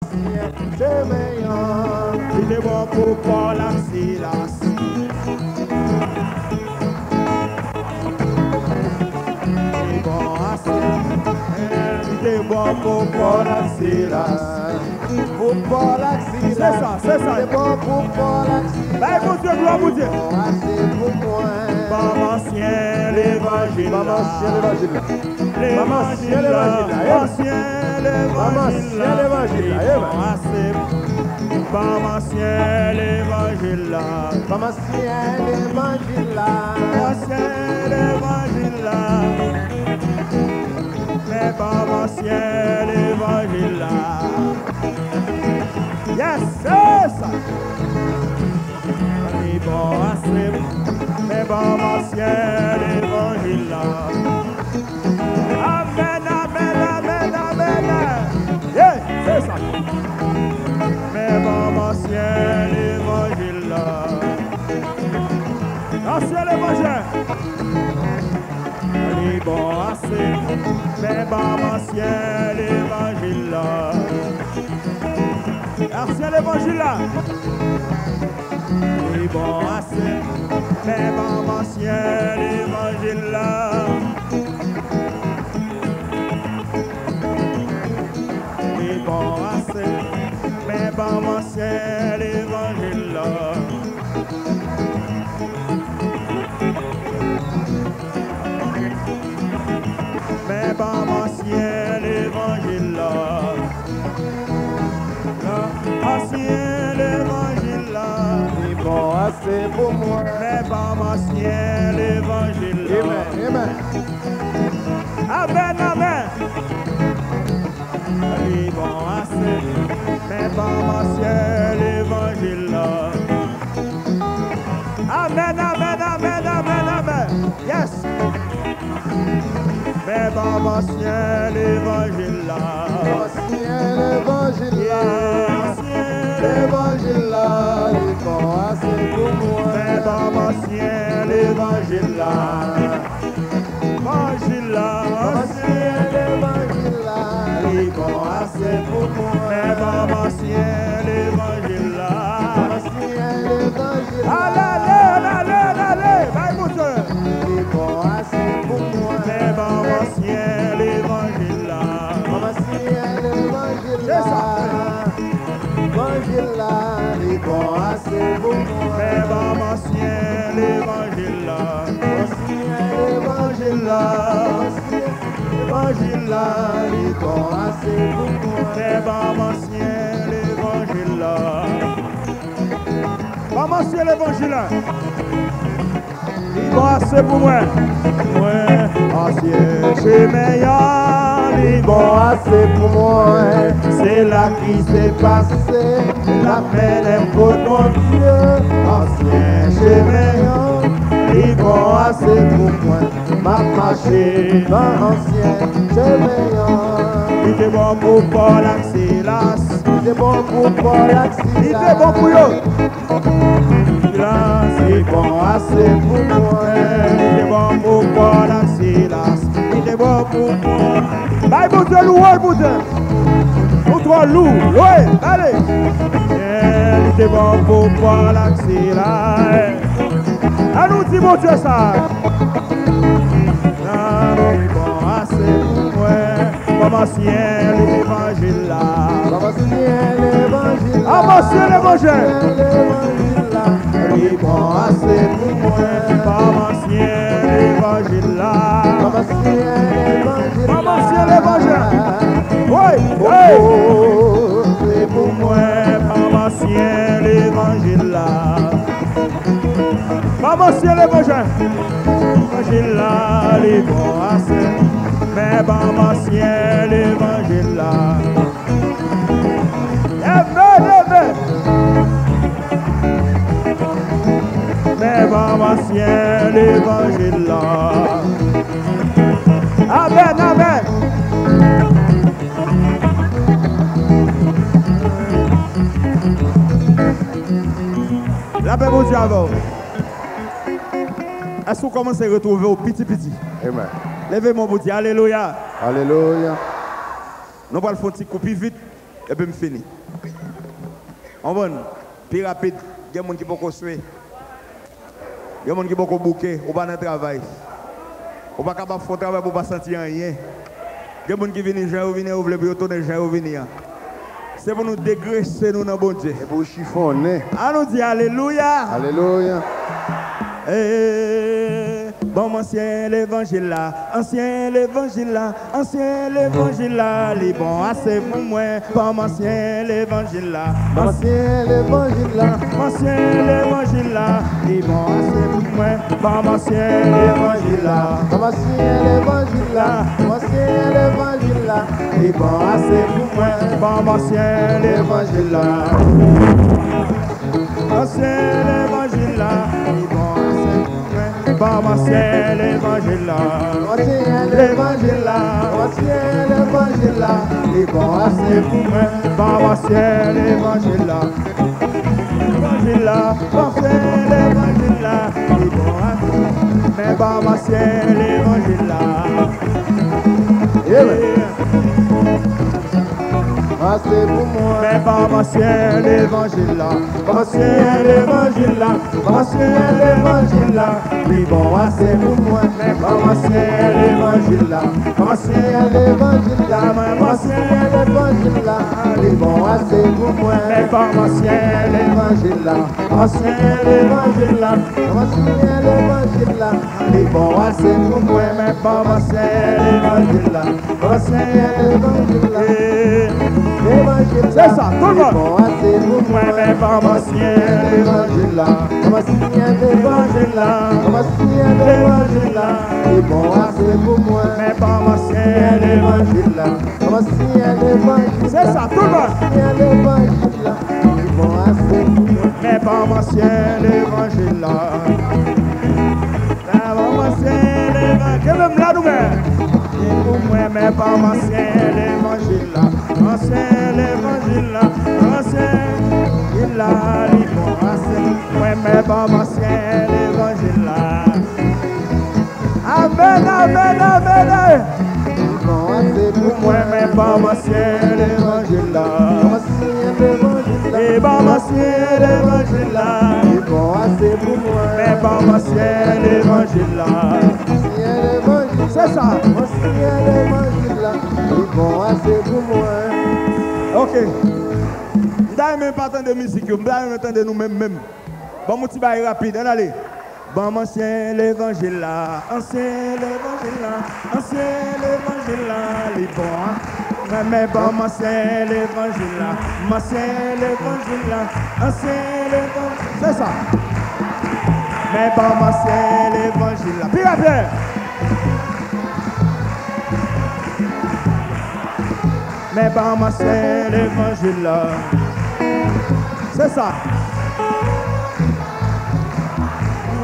ancien, c'est meilleur. Il est bon pour Paul et Silas. Il est bon ancien. Il est bon pour Paul et Silas. Pour Paul et Silas. C'est ça, c'est ça. C'est bon pour Paul et Silas. Bah, mon Dieu, gloire pour Dieu. Assez pour moi. Maman ancien l'évangile. Maman ancien l'évangile. Maman ancien l'évangile. Ancien Maman ancien l'évangile. Maman ancien l'évangile. Maman ancien l'évangile. Ancien l'évangile. Mais maman ancien l'évangile. Yes, c'est ça. Les bons assez. Mais maman ancien l'évangile. Amen, amen, amen, amen. Yeah, c'est ça. Mais maman ancien l'évangile. Ancien l'évangile. Les bons assez. Mais maman ancien l'évangile. Ancien l'évangile. Les bons assez. Mais maman ancien l'évangile. Les bons assez. Mais maman ancien l'évangile. Mais maman ancien l'évangile. Ancien l'évangile. C'est bon assez pour moi. Mais maman ancien l'évangile. Amen, amen. Amen, amen. Les bons assez. Mais maman ancien l'évangile. Amen, amen, amen, amen, amen. Yes. Mais maman ancien l'évangile. Ancien l'évangile. L'évangile, il bon assez pour moi. Mais maman ancien l'évangile. Évangile. Ancien l'évangile, il bon assez pour moi. Mais maman ancien l'évangile. Ancien l'évangile, Allez, allez, allez, bye mon Dieu. il bon assez pour moi. Mais maman ancien l'évangile. Ancien l'évangile, C'est ça. l'évangile, il bon assez pour moi. Mais maman ancien l'évangile. Ancien l'évangile, l'évangile, il bon assez pour moi. Mais maman ancien l'évangile. Maman ancien l'évangile. Il va assez pour moi. Moi, ancien, c'est meilleur. Il Bon, va assez pour moi, c'est là qui s'est passé. La peine est pour mon Dieu. Ancien, c'est meilleur. Il va assez pour moi. Ma marché. dans l'ancien, c'est meilleur. Il était bon pour Paul et Silas. C'est bon pour Paul et Il était bon pour eux. C'est bon assez pour moi. Il était bon pour Paul et Silas. Il était bon pour moi. Bye, mon Dieu, loué, mon Dieu. Pour toi, loup, loué, allez. Il était bon pour Paul et Silas. À nous, dis, mon Dieu, ça. C'est bon assez pour moi. Maman, ciel, l'évangile là. Ancien l'évangile, Ancien l'évangile. il bon assez pour moi. Maman, ciel, l'évangile là. Ancien l'évangile, Maman, ciel, l'évangile. Oui, oui. oh, c'est pour moi. Maman, ciel, l'évangile là. Maman, ciel, l'évangile. L'évangile là, les bons assez. Mais maman, ciel, l'évangile là. Amen, amen. Mais maman, ciel, l'évangile là. Amen, amen. La paix, mon Dieu, avant. Est-ce qu'on commence à retrouver au petit? Amen. Levez mon bon Dieu, alléluia. Alléluia. Nous allons faire un petit coup vite. et puis je finis. On va plus rapide, il y a des gens qui peuvent construire. Il y a des gens qui peuvent bouquer, ou pas dans le travail. Ou pas capable de faire travail pour ne pas sentir rien. Il y a des gens qui viennent, gens viennent, ou veulent retourner, gens viennent. C'est pour nous dégraisser nous dans bon Dieu. Et pour chiffonner. À nous dire Alléluia. Alléluia. Bon, ancien l'évangile là, ancien l'évangile là, ancien l'évangile là, les bons assez pour moi. Bon, ancien l'évangile là, Ancien l'évangile là. ancien l'évangile là, les bons assez pour moi. Bon, ancien l'évangile là, Ancien l'évangile là. Ancien l'évangile là. les bons assez pour moi. Bon, ancien l'évangile là, ancien l'évangile là, les bons assez pour moi. Bon, ancien l'évangile là. Ancien l'évangile là. Ancien l'évangile là. Les bons assez pour moi, bon ancien l'évangile là. L'évangile là, ancien l'évangile là. Les bons assez, mais bon ancien l'évangile là. Assez pour moi. Mais bon ancien l'évangile là. Ancien l'évangile là. Ancien l'évangile là. Les bons assez pour moi, mais bon ancien l'évangile là. Ancien l'évangile là. même ancien L'évangile là. Les bons assez pour moi. mais bon ancien L'évangile là. ancien l'évangile là. Ancien l'évangile là. Les bons assez pour moi, mais bon ancien l'évangile là. Ancien l'évangile là. L'évangile C'est ça, tout le monde. Bon assez pour moi, mais bon ancien l'évangile là. Ancien l'évangile là. Ancien l'évangile là. Les bons assez pour moi. Mais bon ancien l'évangile là. Ancien l'évangile. C'est ça, tout le monde. Ancien l'évangile là. Les bons assez pour moi. Mais bon ancien l'évangile là. Mais bon ancien l'évangile. Que même là, nous et pour moi, mais bon ancien l'évangile là. Ancien l'évangile là. Ancien il a les bons ancien. Ouais, mais bon ancien l'évangile là. Amen, amen, amen. Bon assez pour Pour moi, mais bon ancien l'évangile là. Ancien l'évangile là. Et bon ancien l'évangile là. Les bons assez pour moi. Mais bon ancien l'évangile là. Ancien l'évangile. C'est ça. Ancien l'évangile là. Les bons assez pour moi. Ok. Je n'ai même pas tant de musique, je n'ai même pas de nous-mêmes. Bon, mon petit bail rapide, allez. Bon, ancien l'évangile là, ancien l'évangile là, ancien l'évangile là, les bons. Mais bon, ancien l'évangile là, ancien l'évangile là, ancien l'évangile. C'est ça. Mais bon, ancien l'évangile là. Puis après. Mais bon, ancien l'évangile là. C'est ça.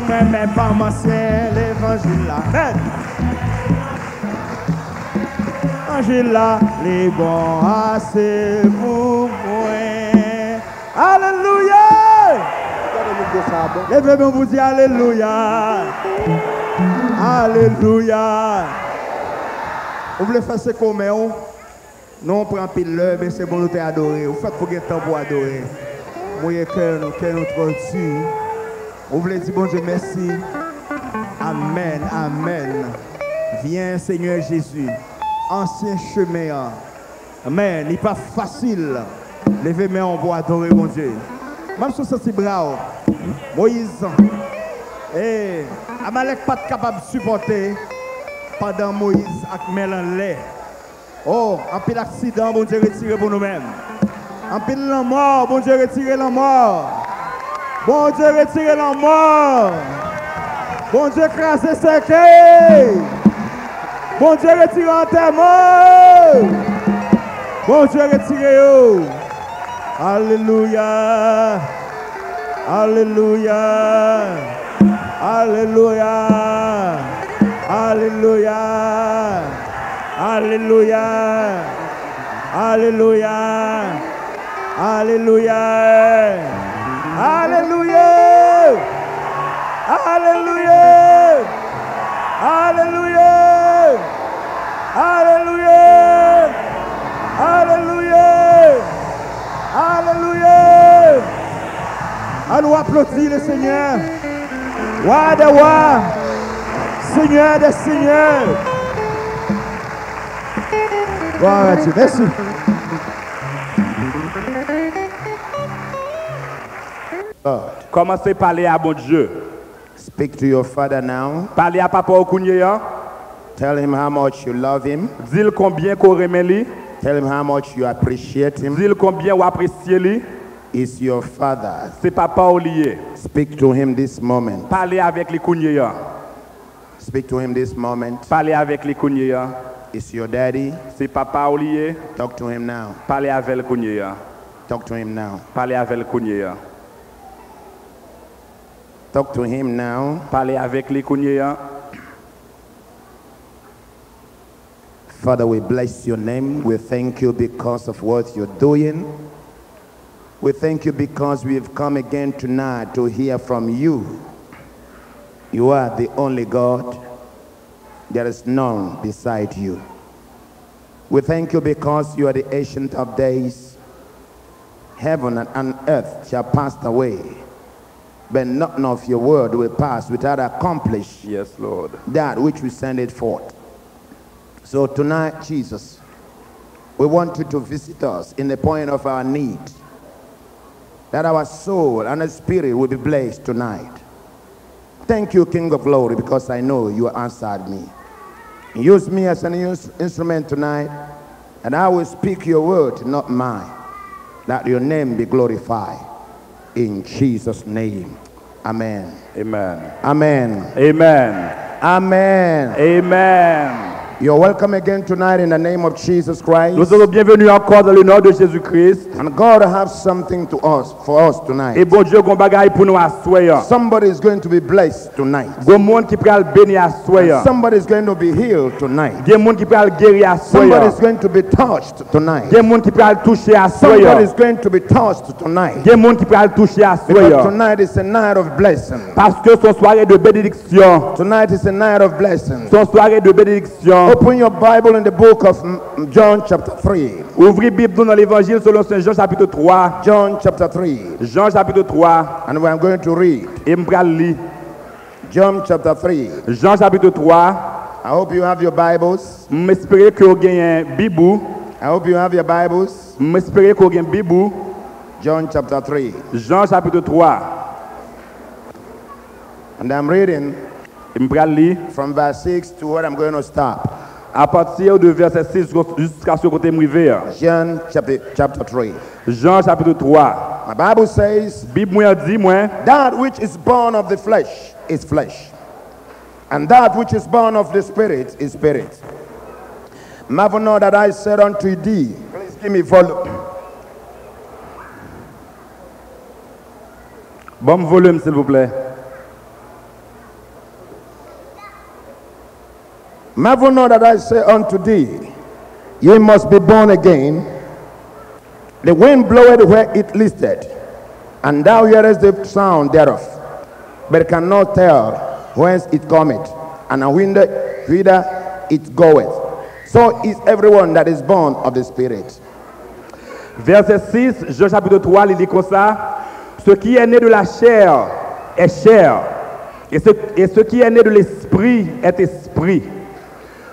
Mais pas ma c'est l'évangile là. L'évangile là, les bons assez pour moi. Alléluia! Lèvez-moi vous dire Alléluia. Alléluia. Vous voulez faire ce qu'on met? Non, on prend pile l'heure, mais c'est bon nous t'adorer. Vous faites pour qu'il y ait temps pour adorer. Moi, cœur notre Dieu. On voulait dire bon Dieu merci. Amen, amen. Viens Seigneur Jésus. Ancien chemin. Amen. Il n'est pas facile. Levez mes mains pour adorer mon Dieu. Même si c'est bravo. Moïse. Et Amalek pas capable de supporter pendant Moïse avec Mélan lait. Oh, un peu d'accident, bon Dieu retiré pour nous-mêmes. Un peu de la mort, bon Dieu retiré la mort. Bon Dieu, retirez la mort. Bon Dieu, crasez ce cœur. Bon Dieu, retirez l'enterrement. Bon Dieu, retirez. Alléluia. Alléluia. Alléluia. Alléluia. Alléluia. Alléluia. Alléluia. Alléluia. Alléluia. Alléluia. Alléluia. Alléluia. Alléluia. Allons applaudir le Seigneur. Roi des rois. Seigneur des seigneurs. Gloire à Dieu. Merci. Commencez à parler à mon Dieu. Speak to your father now. Parlez à papa au Kounia. Tell him how much you love him. Dis-le combien qu'on remet lui. Tell him how much you appreciate him. Dis-le combien vous appréciez lui. Is your father. C'est papa au lié. Speak to him this moment. Parlez avec les Kounia. Speak to him this moment. Parlez avec les Kounia. Is your daddy. C'est papa au lié. Talk to him now. Parlez avec le Kounia. Talk to him now. Parlez avec le Kounia. Talk to him now. Parlez avec les Kounia. Father, we bless your name. We thank you because of what you're doing. We thank you because we've come again tonight to hear from you. You are the only God. There is none beside you. We thank you because you are the ancient of days. Heaven and earth shall pass away, but none of your word will pass without accomplish Yes, Lord. that which we send it forth. So tonight, Jesus, we want you to visit us in the point of our need, that our soul and our spirit will be blessed tonight. Thank you, King of Glory, because I know you answered me. Use me as an instrument tonight, and I will speak your word, not mine, that your name be glorified. In Jesus' name, amen. Amen. Amen. Amen. Amen. Amen. You're welcome again tonight in the name of Jesus Christ. Nous sommes bienvenus encore dans le nom de Jésus-Christ. And God has something for us tonight. Et bon Dieu, gon bagaille pour nous assoyer. Somebody is going to be blessed tonight. Gon monde qui pral béni assoyer. Somebody is going to be healed tonight. Gen monde qui pral guéri assoyer. Somebody is going to be touched tonight. Gen monde qui pral toucher Somebody assoyer. is going to be touched tonight. Gen monde qui pral toucher Because assoyer. tonight is a night of blessing. Parce que son soirée de bénédiction. Tonight is a night of blessing. Son soirée de bénédiction. Open your Bible in the book of John chapter 3. Ouvrez Bible dans l'évangile selon Saint Jean chapitre 3. John chapter 3. Jean chapitre 3. And we are going to read. Et m'pral li. John chapter 3. Jean chapitre 3. I hope you have your Bibles. M'espérer que vous gagnez Bibou. I hope you have your Bibles. M'espérer que vous gagnez Bibou. John chapter 3. Jean chapitre 3. And I'm reading M'pral li. from verse 6 to what I'm going to stop. À partir de verset 6 jusqu'à ce côté m'river. John chapter 3. Jean chapitre 3. My Bible says, Bible moi dit moi, that which is born of the flesh is flesh, and that which is born of the spirit is spirit. Marvel not that I said unto thee, please give me volume. Bon volume s'il vous plaît. Marvel not that I say unto thee, ye must be born again. The wind bloweth where it listeth, and thou hearest the sound thereof, but cannot tell whence it cometh, and whither it goeth. So is everyone that is born of the Spirit. Verset 6, Jean chapitre 3, il dit comme ça. Ce qui est né de la chair est chair, et ce qui est né de l'esprit est esprit.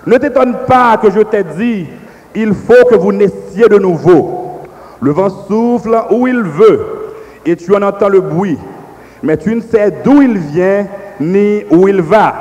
Ne t'étonne pas que je t'ai dit, il faut que vous naissiez de nouveau. Le vent souffle où il veut, et tu en entends le bruit, mais tu ne sais d'où il vient ni où il va.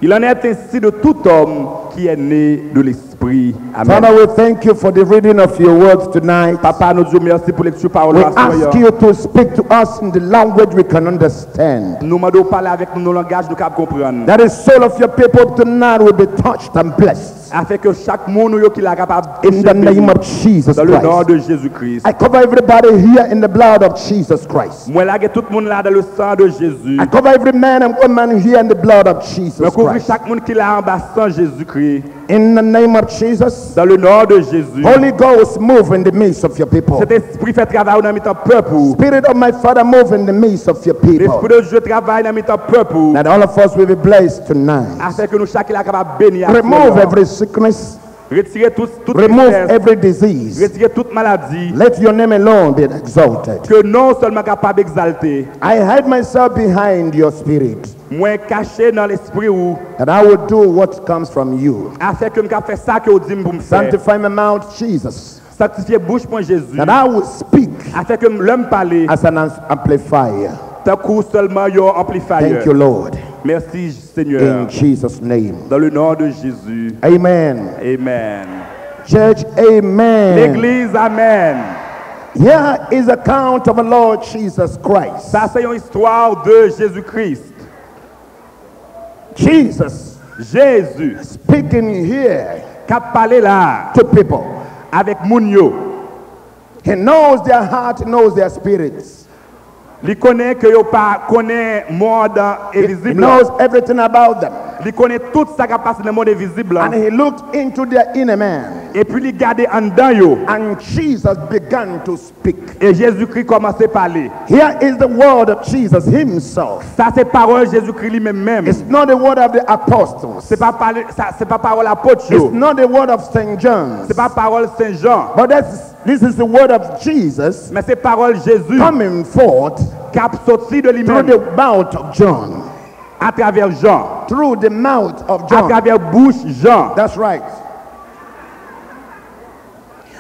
Il en est ainsi de tout homme qui est né de l'esprit. Amen. Father, we thank you for the reading of your words tonight. Papa, nous disons merci pour lecture parole. We ask you to speak to us in the language we can understand. Nous demandons parler avec nous dans le langage nous capable comprendre. That the soul of your people tonight will be touched and blessed. Afin que chaque monde qui l'a capable In the name of Jesus dans le nom Christ. de Jésus-Christ. I cover everybody here in the blood of Jesus Christ. Moi là que tout le monde là dans le sang de Jésus. I cover every man and woman here in the blood of Jesus Mais couvre Christ. chaque monde qui l'a en bas sang Jésus-Christ. In the name of Jesus, Dans le nom de Jésus. Holy Ghost, move in the midst of your people. Cet esprit fait travail dans notre peuple. Spirit of my Father, move in the midst of your people. L'esprit de Dieu travaille dans notre peuple. That all of us will be blessed tonight. Afin que nous chacun là capable bénir. Remove every sickness. Retirez toute Remove tristesse. every disease. Retirez toute maladie. Let your name alone be exalted. Que non seulement capable d'exalter. I hide myself behind your spirit, Moi caché dans l'esprit où that I will do what comes from you. afin que me fait ça que vous dites pour me faire. Sanctify my mouth, Jesus, Sanctifiez bouche pour Jésus. that I will speak Afin que l'homme parle. as an amplifier. Tant coup seulement your amplifier. Thank you, Lord. Merci Seigneur. In Jesus' name. Dans le nom de Jésus. Amen. Amen. Church, amen. L'église, amen. Here is a count of the Lord Jesus Christ. Ça c'est une histoire de Jésus-Christ. Jesus Jésus speaking here qui a parlé là to people. avec moun yo. He knows their heart, he knows their spirits. Il connaît que yo pas connaît monde He invisible. knows everything about them. Il connaît tout ça qui passe dans le monde invisible. And he looked into their inner man. Et puis il garde en dedans yo. And Jesus began to speak. Et Jésus-Christ commençait à parler. Here is the word of Jesus himself. Ça c'est parole Jésus-Christ lui-même. It's not the word of the apostles. C'est pas parler ça c'est pas parole apôtre It's yo. not the word of St. John. C'est pas parole Saint Jean. But this is the word of Jesus Mais c'est parole Jésus coming forth qui a sorti de through lui-même the mouth of John. à travers Jean. Through the mouth of À John. travers bouche Jean. That's right.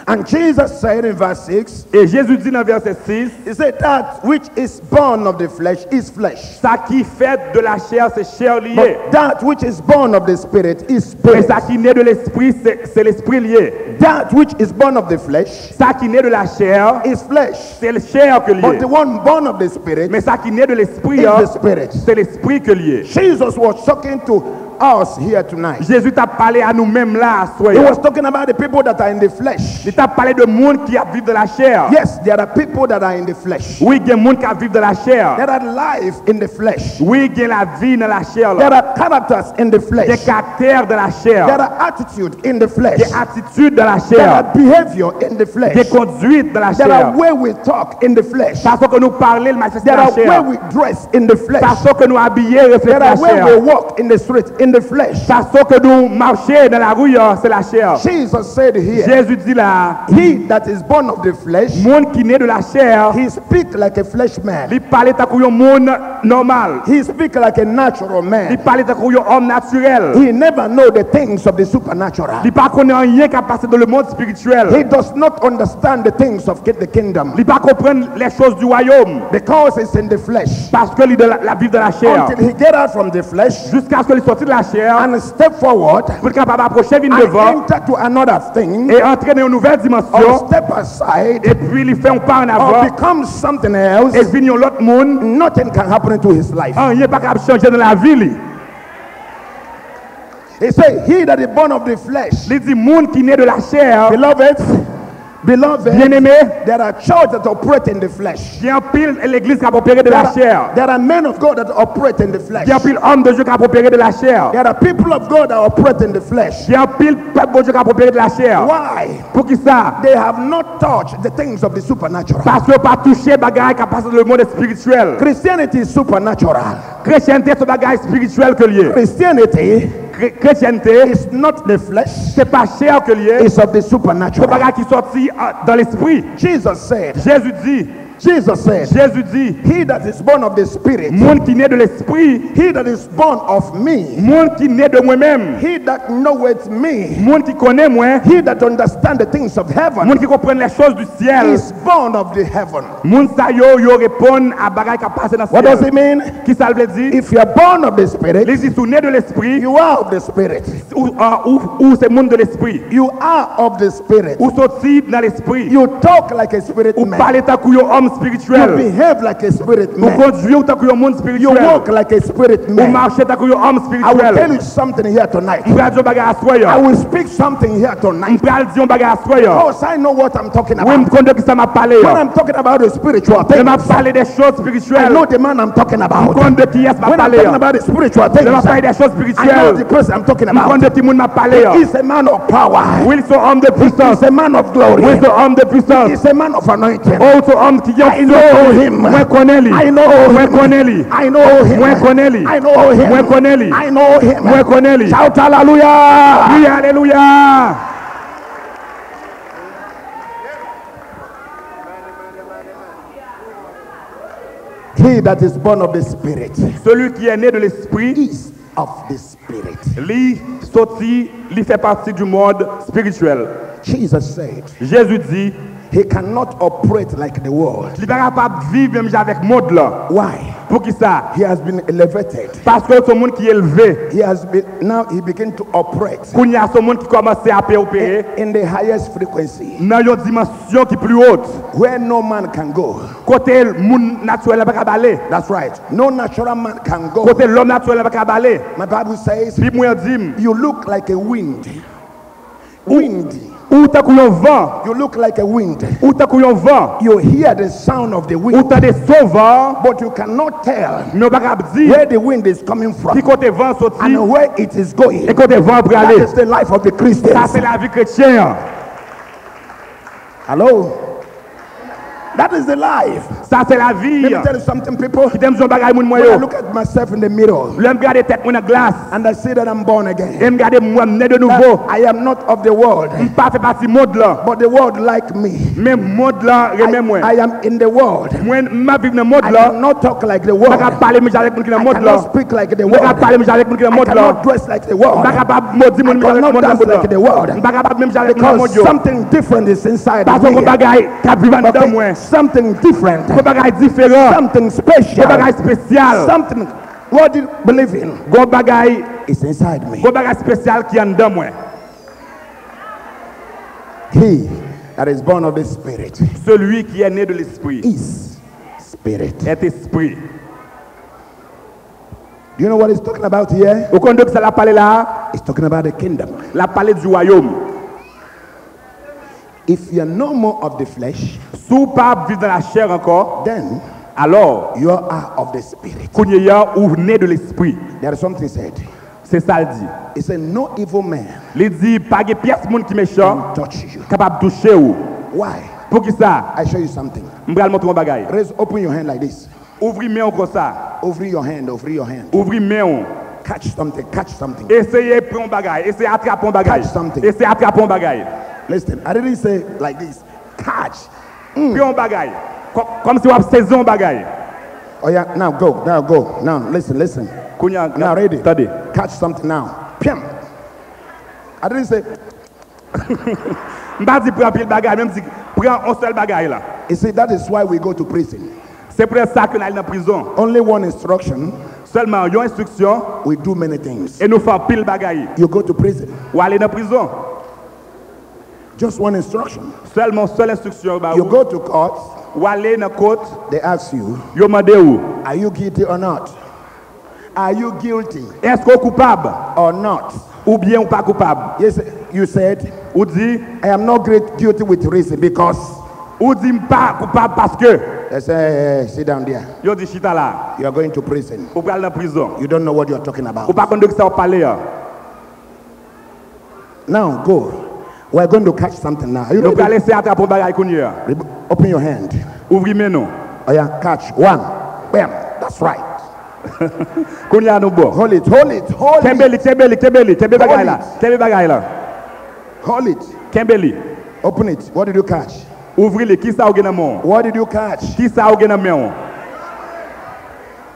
And Jesus said in verse 6, Et Jésus dit dans verset 6, he said, that which is born of the flesh is flesh. ça qui fait de la chair, c'est chair liée. But that which is born of the spirit is Et spirit. ça qui naît de l'esprit, c'est l'esprit lié. That which is born of the flesh Ça qui naît de la chair, is flesh. c'est le chair que But lié. the one born of the spirit Mais ça qui naît de l'esprit, is hein, the spirit. c'est l'esprit que lié. Jesus was talking to us here tonight. Jésus t'a parlé à nous-mêmes là, He soyez. was talking about the people that are in the flesh. Il t'a parlé de monde qui a vivre de la chair. Yes, there are people that are in the flesh. Oui, il y a monde qui a vivre de la chair. There are life in the flesh. Oui, il y a la vie dans la chair. There Là. are characters in the Des flesh. caractères de la chair. There are attitude in the flesh. Des attitudes de la There are chair. behavior in the flesh. Des conduites de la There chair. are way we talk in the flesh. Façon que nous parlons, le manifeste de There la are way chair. we dress in the flesh. Façon que nous habillons, reflète There la are way we chair. walk in the street in the flesh. Façon que nous marchons dans la rue, c'est la chair. Jesus said here, Jésus dit là, he that is born of the flesh, monde qui naît de la chair, he speak like a flesh man. il parle tant que un monde normal. He speak like a natural Il man. parle tant que un homme naturel. He never know the things of the supernatural. Il ne connaît rien qui a passé dans le monde spirituel. He does not understand the things of the kingdom Il ne comprend les choses du royaume because it's in the flesh. parce que il est de la vie de la chair. Until he get out from the flesh Jusqu'à ce qu'il sorte de la chair, and step forward pour qu'il capable d'approcher vers and devant enter to another thing et entrer dans une nouvelle or dimension. step aside Et puis il fait un pas en or avant become something else, et venir l'autre monde. nothing can happen to his life. Rien n'est pas capable de changer dans la vie. Li. He said, he that is born of the flesh, Il dit monde qui naît de la chair, beloved, bien-aimé, there are churches that operate in the flesh. il y a un pile et l'église qui a opéré de la chair. There are men of God that operate in the flesh. Il y a un pile homme de Dieu qui a opéré de la chair. There are people of God that operate in the flesh. Il y a un pile peuple de Dieu qui a opéré de la chair. Why? Pour qui ça? They have not touched the things of the supernatural. Parce que pas touché bagaille qui a passé dans le monde spirituel. Christianity is supernatural. Chrétienté c'est bagaille spirituel que lié. Christianity Chrétienté is not the flesh, c'est pas chair que lié. it's of the C'est supernatural. bagaille qui sortit dans l'esprit. Jesus said, Jésus dit, he that is born of the spirit, monde qui naît de l'esprit, he that is born of me, monde qui naît de moi-même, he that knoweth me, monde qui connaît moi, he that understand the things of heaven, monde qui comprend les choses du ciel, is born of the heaven. monde ça yo répond à bagaille qui a passé dans le What does ciel. it mean? Qui ça veut dire? If you are born of the spirit, Les sont nés de l'esprit you are of the spirit. ou c'est monde de l'esprit. You are of the spirit. Ou sorti dans l'esprit. You talk like a spirit Ou man. parler tant que homme You spirituel. behave like a spirit Ou man. conduire tant que monde You spirituel. walk like a spirit Ou man. marcher tant que homme I will tell spirituel. you something here tonight. Je vais dire bagaille à I soya. will speak something here Je tonight. vais dire bagaille à soya. Because I know what I'm talking Oui, je about. connais qui ça m'a parlé. When I'm talking about the spiritual Je things, m'a parlé des choses I spirituelles. know the man I'm talking Je about. connais qui est m'a When I'm parlé. talking about the spiritual Je things, m'a parlé des choses I know spirituelles. the person I'm talking Je about. connais qui monde m'a parlé. He's a man of power. Oui, ils sont hommes de puissance. He's a man of glory. Oui, ils sont hommes de puissance. He's a man of anointing. Oh, ils sont hommes qui ont I know him. Moi connais lui. I know Moi him. connais lui. I know him. Moi connais lui. I know him. Moi connais lui. I know him. Moi connais lui. Shout hallelujah. Oui, alléluia. He that is born of the Spirit Celui qui est né de l'esprit, is of the Spirit. lui sorti, lui fait partie du monde spirituel. Jesus said, Jésus dit, he cannot operate like the world. il n'est pas capable de vivre même avec le monde là. Why? Pour qui ça? He has been elevated. Parce que c'est un monde qui est élevé. He has been, now he begin to operate Quand il y a ce monde qui commence à opérer in the highest frequency dans une dimension qui est plus haute. where no man can go. Côté le monde naturel n'est pas capable d'aller. That's right. No natural man can go. Côté l'homme naturel n'est pas capable d'aller. My Bible says, Puis moi dit, you look like a wind. Wind. ou t'as couillon vent, You look like a wind. ou t'as couillon vent, You hear the sound of the ou wind, t'as des sauveurs, but you cannot tell mais on pas capable dire where the wind is coming qui from côté vent sorti and where it is going. et côté vent pour That aller. is the life of the Ça Christians. c'est la vie chrétienne. Hello? That is the life. Ça c'est la vie. Let me tell you something, people. Qui t'aime son bagage moun When I moyo. look at myself in the mirror Le me garder tête moun dans glace and I see that I'm born again, et me garder moi né de that nouveau. I am not of the world, Pas fait partie monde là. but the world like me. Mais monde là remet moi. I am in the world. Moi m'a vivre dans monde I là. cannot talk like the Pas world. capable parler mais avec moun qui dans I monde là. cannot speak like the Pas capable world. parler mais avec moun qui dans I monde là. cannot dress like the world. Pas capable maudit moun I avec cannot monde là. dance like the world. Pas capable même avec moun dans monde Because là. something different is inside Parce of que me. bagage cap vivant dans moi. Okay? Something different. Ko bagage différent. Something Ko special. bagage spécial. Something what do you believe in Ko bagage is inside me. ko bagage spécial qui en dans moi. He that is born of the Spirit Celui qui est né de l'esprit is Spirit. est esprit. Do you know what he's talking about here? Au compte que ça l'a parlé là, He's talking about the kingdom. l'a parlé du royaume. If you're no more of the flesh, Si vous pas vivre dans la chair encore, then alors you are of the Spirit. qu'on y a ou né de l'esprit. There is something said. C'est ça le dit. He said, no evil man Il dit pas de pièce monde qui méchant can touch you. capable de toucher ou. Why? Pour qui ça? I show you something. M'bral montrer un bagage. Open your hand like this. Ouvri main comme ça. Over your hand, over your hand. Ouvri main. Catch something, catch something. Essayez prendre un bagage, essayez attraper un bagage. Catch something. Essayez attraper un bagage. Listen, I didn't say like this. Catch. Prends un bagage. Comme si vous avez saisi un bagage. Oh yeah, now go, now go. Now listen, listen. Now ready. Attendez. Catch something now. Piam. I didn't say. M'pas dit prends un bagage, même si prends un seul bagage là. You see, that is why we go to prison. C'est pour ça que nous allons dans la prison. Only one instruction. Seulement une instruction We do many things. et nous faisons pile bagage. You go to prison. Ou aller dans la prison. Just one instruction. Seulement seule instruction bah, You go to court. ou aller dans la côte, They ask you, yo demande où. are you guilty or not? Are you guilty Est-ce qu'on est coupable or not? ou bien ou pas coupable? Yes, you said, Ou dit I am not guilty with reason because. ou dit pas coupable parce que They say, hey, sit down there. yo dit chita là. You are going to prison. Ou aller dans la prison. You don't know what you are talking Ou about. pas qu'on de ça parler. Now go. We are going to catch something now. Are you Nous allons ready? laisser attraper un bagage qu'on y a. Open your hand. Ouvri mais non. Oh yeah, catch one. Bam. That's right. Qu'on y a nous bon. Hold it, hold it, hold it, Kembeli, kembeli, kembeli, kembeli bagay là. Kembeli bagay là. hold it. Kembeli. Open it. What did you catch? Ouvri le qui ça ou gen nan mon? What did you catch? Qui ça ou gen nan men?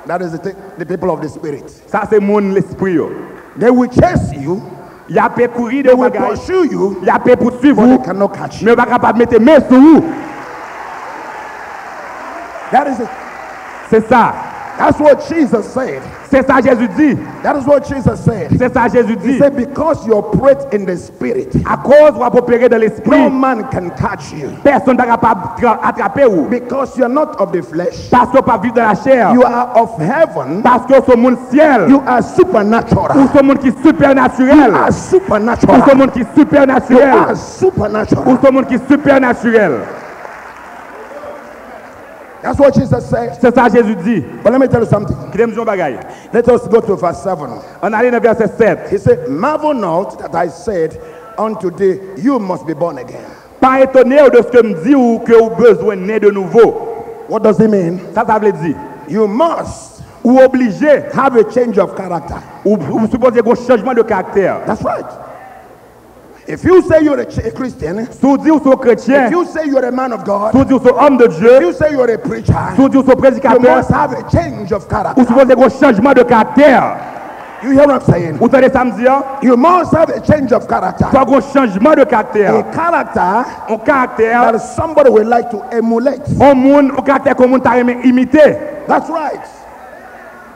That is the people of the Spirit. Ça c'est mon l'esprit yo. They will chase you. Y a pe courir They de will bagay. pursue you, Y a pe poursuivre but they vous. cannot catch you. Mais pas capable mettre main sur vous. That is it. C'est ça. That's what Jesus said. C'est ça Jésus dit. That is what Jesus said. C'est ça Jésus He dit. said, because you operate in the Spirit, À cause vous opérer dans no l'esprit, man can catch you. personne n'est capable d'attraper vous. Because you are not of the flesh, Parce que pas vivre dans la chair. you are of heaven, Parce que ce monde ciel. you are Ou supernatural. ce monde qui est supernatural. You are Ou ce supernatural. monde qui est You supernatural. are Ou supernatural. ce monde qui est supernatural. That's what Jesus said. C'est ça Jésus dit. But let me tell you something. Qui aime son bagaille. Let us go to verse 7. On allait dans verset 7. He said, marvel not that I said unto thee, you must be born again. Pas étonné de ce que me dit ou que vous besoin de naître de nouveau. What does it mean? Ça veut dire. You must Ou obligé. have a change of character. Ou supposé un changement de caractère. That's right. If you say you're a Christian, Si vous dites que vous êtes chrétien, if you say you're a man of si God, vous dites que vous êtes homme de if Dieu, you say you're a preacher, si vous dites que vous êtes you prédicateur, must have a change of ou character. si vous avez un changement de caractère. You hear what I'm saying? Vous entendez ça me dire? You must have a change of character. Il faut avoir un changement de A caractère. character Un caractère, that somebody would like to emulate. un caractère que vous avez imité. That's right.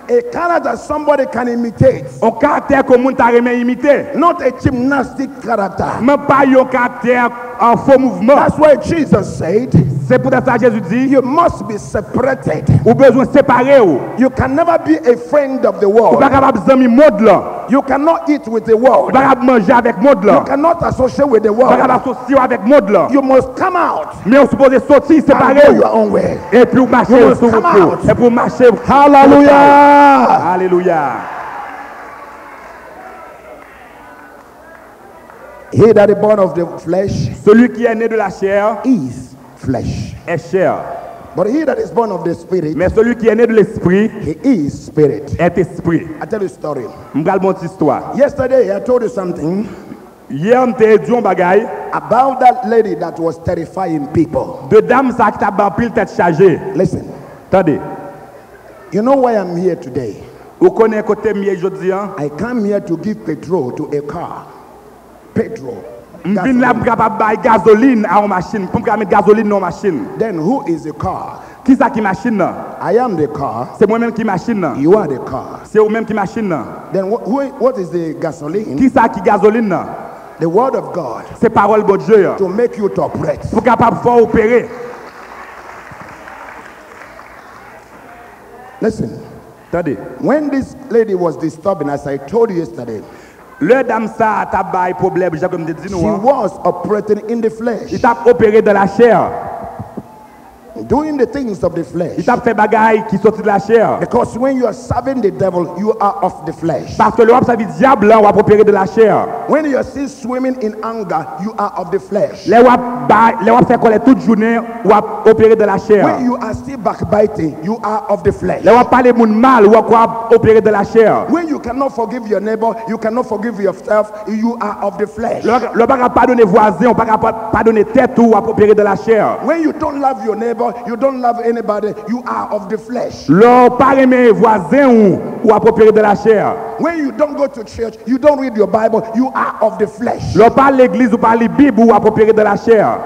A character somebody can imitate. Un caractère que vous avez imité. Not a gymnastic character. Mais pas un caractère en faux mouvement. That's why Jesus said, C'est pour ça que Jésus dit, you must be separated. vous avez besoin de séparer. Vous You can never be a friend of the n'êtes world. pas capable de monde là. You cannot eat with the Vous world. n'êtes pas capable de manger avec monde You là. cannot associate with the Vous n'êtes pas world. capable d'associer avec monde là. You must come out Mais on suppose sortir and séparer. go your own way. Et puis vous marchez You must sur come votre out. Et pour marcher. Hallelujah. Alléluia. He that is born of the flesh Celui qui est né de la chair is flesh. est chair. But he that is born of the spirit, Mais celui qui est né de l'esprit he is spirit. est esprit. I tell you a story. Je vais vous une histoire. Yesterday I told you something Hier, on t'a dit un bagay about that lady that was terrifying people. de dame ça qui t'a pile tête chargée. Listen, Attendez. you know why I'm here today? Vous connaissez côté mieux aujourd'hui hein? I come here to give petrol to a car. Petrol. Je viens là pour capable bailler gasoline à une machine, pour mettre gasoline dans une machine. Then who is the car? Qui ça qui machine là? I am the car. C'est moi-même qui machine là. You are the car. C'est vous-même qui machine là. Then what is the gasoline? Qui ça qui gasoline là? The word of God C'est parole de Dieu. to make you to operate. Pour capable faire opérer. Listen, Attendez. when this lady was disturbing, as I told you yesterday, Le dame ça t'a bail problème, j'ai comme dit she nous. hein. was operating in the flesh, Il t'a opéré de la chair. doing the things of the flesh. Il t'a fait bagaille qui sortit de la chair. Because when you are serving the devil, you are of the flesh. Parce que le wap ça veut diable là, on va opérer de la chair. When you are still swimming in anger, you are of the flesh. Les wap fait coller toute journée, on va opérer de la chair. When you are still backbiting, you are of the flesh. Les wap parler moun mal, on va opérer de la chair. When you cannot forgive your neighbor, you cannot forgive yourself, you are of the flesh. Le pas pardonner voisin, on pas pardonner tête ou on va opérer de la chair. When you don't love your neighbor, you don't love anybody, you are of the flesh. Le pas aimer voisin ou va opérer de la chair. When you don't go to church, you don't read your Bible, you are of the flesh. Le pas l'église ou pas la Bible ou va opérer de la chair.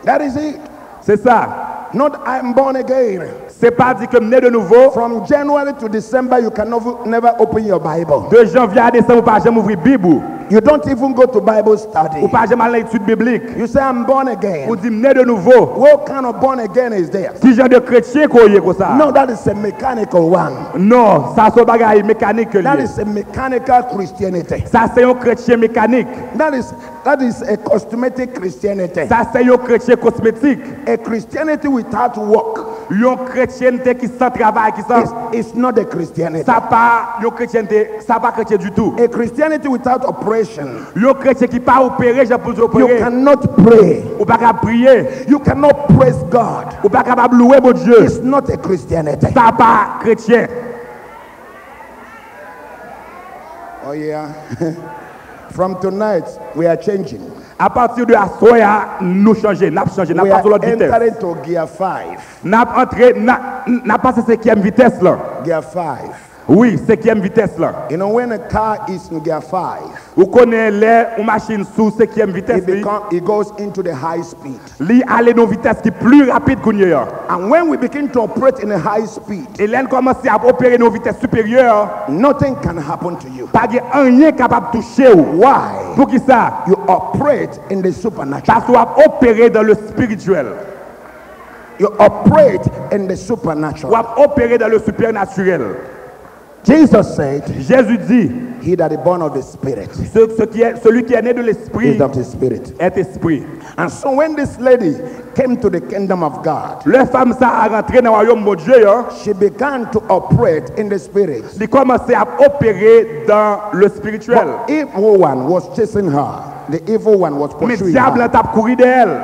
That is it. C'est ça. Not I'm born again. C'est pas dit que né de nouveau. From January to December, you can never open your Bible. De janvier à décembre, pas jamais ouvrir Bible. You don't even go to Bible study. Ou pas jamais aller l'étude biblique. You say I'm born again. Ou dit né de nouveau. What kind of born again is there? Si genre de chrétien qu'on y est comme ça. No, that is a mechanical one. Non, ça c'est bagaille mécanique That lié. is a mechanical Christianity. Ça c'est un chrétien mécanique. That is a cosmetic Christianity. Ça c'est un chrétien cosmétique. A Christianity without work Un chrétienté qui sans travail, qui sans is not a Christianity. ça pas un chrétienté, ça pas chrétien du tout. A Christianity without operation. Un chrétien qui pas opéré, j'ai pour You opérer. cannot pray. Ou pas capable prier. You cannot praise God. Ou pas capable louer mon Dieu. It's not a Christianity. Ça pas chrétien. Oh yeah. From tonight, we are changing. À partir de la soya, nous changer, n'a changé, n'a We pas are sur l'autre vitesse. entering to gear 5. N'a entré, n'a passé 5e vitesse là. Gear 5. Oui, 5e vitesse là. You know, when a car is in gear 5, Vous connaissez une machine sous 5e vitesse, it goes into the high speed. li aller dans une vitesse qui est plus rapide qu'on y a. And when we begin to operate in a high speed, Et là, commence à opérer dans une vitesse supérieure, nothing can happen to you. pas de rien capable de toucher ou. Why? Pour qui ça? You operate in the supernatural. Parce qu'on va opérer dans le spirituel. You operate in the On supernatural. va opérer dans le supernaturel. Jesus said, Jésus dit, he that is born of the Spirit celui qui est né de l'esprit is of the Spirit. est esprit. And so when this lady came to the kingdom of God, Le femme ça a rentré dans le royaume de Dieu, hein. she began to operate in the Spirit. Il commençait à opérer dans le spirituel. Evil one was chasing her. The evil one was Mais pursuing diable her. t'a couru d'elle.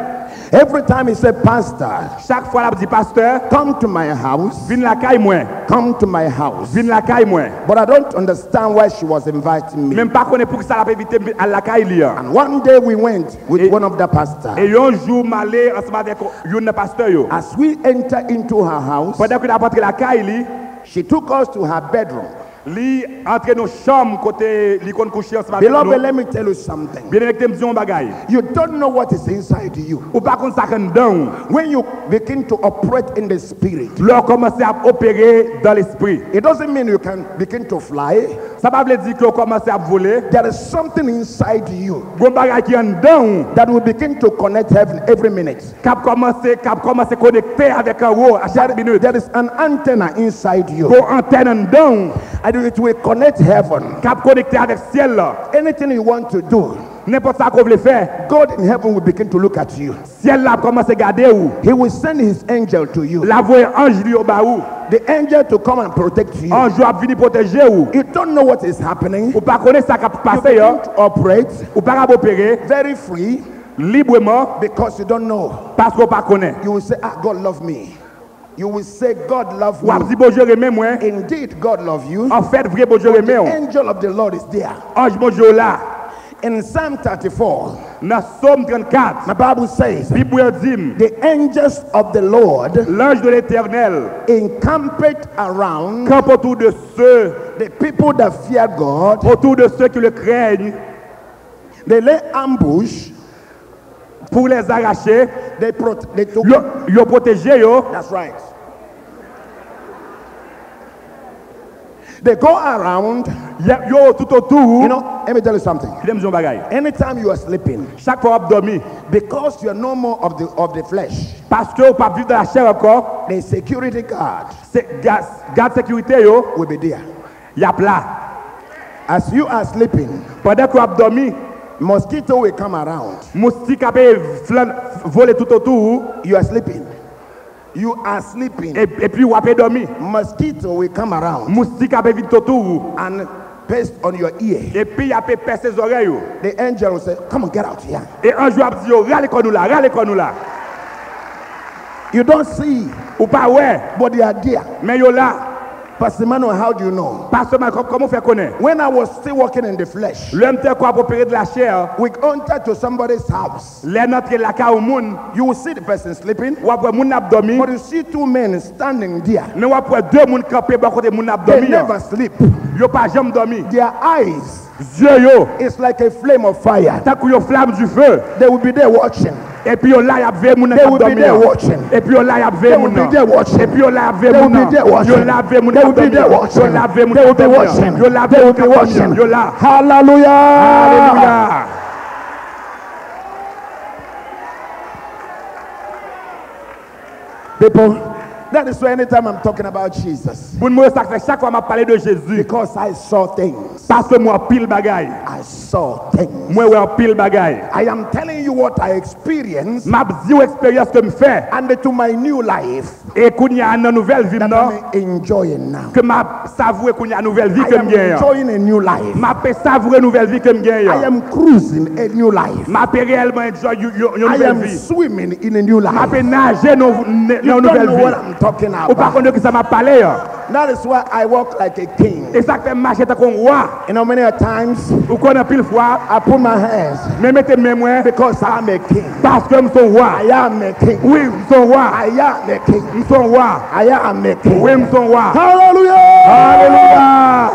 Every time he said, Pastor, chaque fois il dit pasteur, come to my house, viens la caille moi. come to my house. Viens la caille moi. But I don't understand why she was inviting me. Même pas connaît pour que ça l'a éviter à la caille li. And one day we went with one of the pastors. Et un jour m'aller ensemble avec un pasteur yo. As we enter into her house, Pendant que l'apôtre la caille li, she took us to her bedroom. li entre nos chambres côté li kon coucher ensemble avec Beloved, nous. let me tell you something. Bien avec te m'dit un bagay. You don't know what is inside you. Ou pas kon ça kan dedans. When you begin to operate in the spirit, Leur commencer à opérer dans l'esprit. it doesn't mean you can begin to fly. Ça pas veut dire que commencer à voler. There is something inside you Gon bagay qui en dedans that will begin to connect heaven every minute. cap commencer connecter avec un haut à chaque minute. There is an antenna inside you, Gon antenne en dedans and it will connect heaven. cap connecter avec ciel là. Anything you want to do, N'importe ça qu'on veut faire, God in heaven will begin to look at you. ciel là commence à garder ou. He will send his angel to you. La voix ange li au bas ou. The angel to come and protect you. Ange a venir protéger ou. You don't know what is happening. Ou pas connaître ça qui You passe begin yo. to operate Ou pas capable opérer very free librement because you don't know. parce qu'on pas connaît. You will say, ah, God love me. You will say, God love Ou a me. dit bon Dieu remet moi. Indeed, God love you. En fait vrai bon Dieu The remet ou. angel of the Lord is there. Ange bon Dieu là. In Psalm 34, Dans Somme 34, the Bible says, Bible dit the angels of the Lord l'ange de l'Éternel encamped around campe autour de ceux the people that fear God. autour de ceux qui le craignent They lay ambush. pour les arracher. They took. Yo protéger yo. That's right. They go around. Yo tout autour. You know, let me tell you something. J'aime son bagay. Anytime you are sleeping, Chaque fois on dormi because you are no more of the flesh, parce que on pas vivre dans la chair encore, the security guard c'est garde sécurité yo, will be there. y a là. As you are sleeping, Pendant que on dormi, mosquito will come around. moustique a voler tout autour You are sleeping. You are sleeping. et puis on a dormi. Mosquito will come around Moustique a vite autour and paste on your ear. et puis y a percer ses oreilles yo. The angel will say, come on, get out here. Et un jour a dit yo, rale kon nous là. You don't see, Ou pas ouais, but they are there. mais yo là. Pastor Manuel, how do you know? Pasteur comment faire connaître? When I was still walking in the flesh, L'homme te quoi opérer de la chair, we entered to somebody's house. les notre la ka au monde, You will see the person sleeping, ou après moun ap dormi, but you see two men standing there. mais ou après deux moun campé ba côté moun ap They dormi. never sleep. Yo pas jamais dormi. Their eyes Yeux yo, is like a flame of fire. ta kou yo flamme du feu. They will be there watching. Et puis yo là y a veille moun They ap will be dormi. there watching. Et puis yo là y a They veille will moun. be there watching. Et puis yo là y a veille They will moun. be there watching. Yo là veille moun. They will be there watching. Yo là veille moun. They will be watching. Yo là They will be veille watching. moun. Yo là. Hallelujah. Alléluia. People, that is why anytime I'm talking about Jesus, Pour moi ça fait chaque fois m'a parlé de Jésus because I saw things. parce que moi pile bagaille. I saw things. Moi ouais pile bagaille. I am telling you what I experienced M'a dit ou expérience que me fait and to my new life et qu'on y a une nouvelle vie that non I'm enjoying now. que m'a savourer qu'on y a une nouvelle vie I que am me gagne. enjoying a new life. M'a pe savourer nouvelle vie que me gagne. I am cruising a new life. M'a pe réellement enjoy une I nouvelle am vie. swimming in a new M'a life. pe nager dans You une don't nouvelle know vie. what I'm talking Ou pas about. connaître que ça m'a parlé. That is why I walk like a king. Et ça fait marcher tant qu'on roi. You know, many a times Ou qu'on a pile fois I put my hands mais mettez mes mains because I'm a king. parce que me son roi. I am a king. Oui, me son roi. I am a king. Me son roi. I am a king. Oui, me son roi. Hallelujah! Alléluia.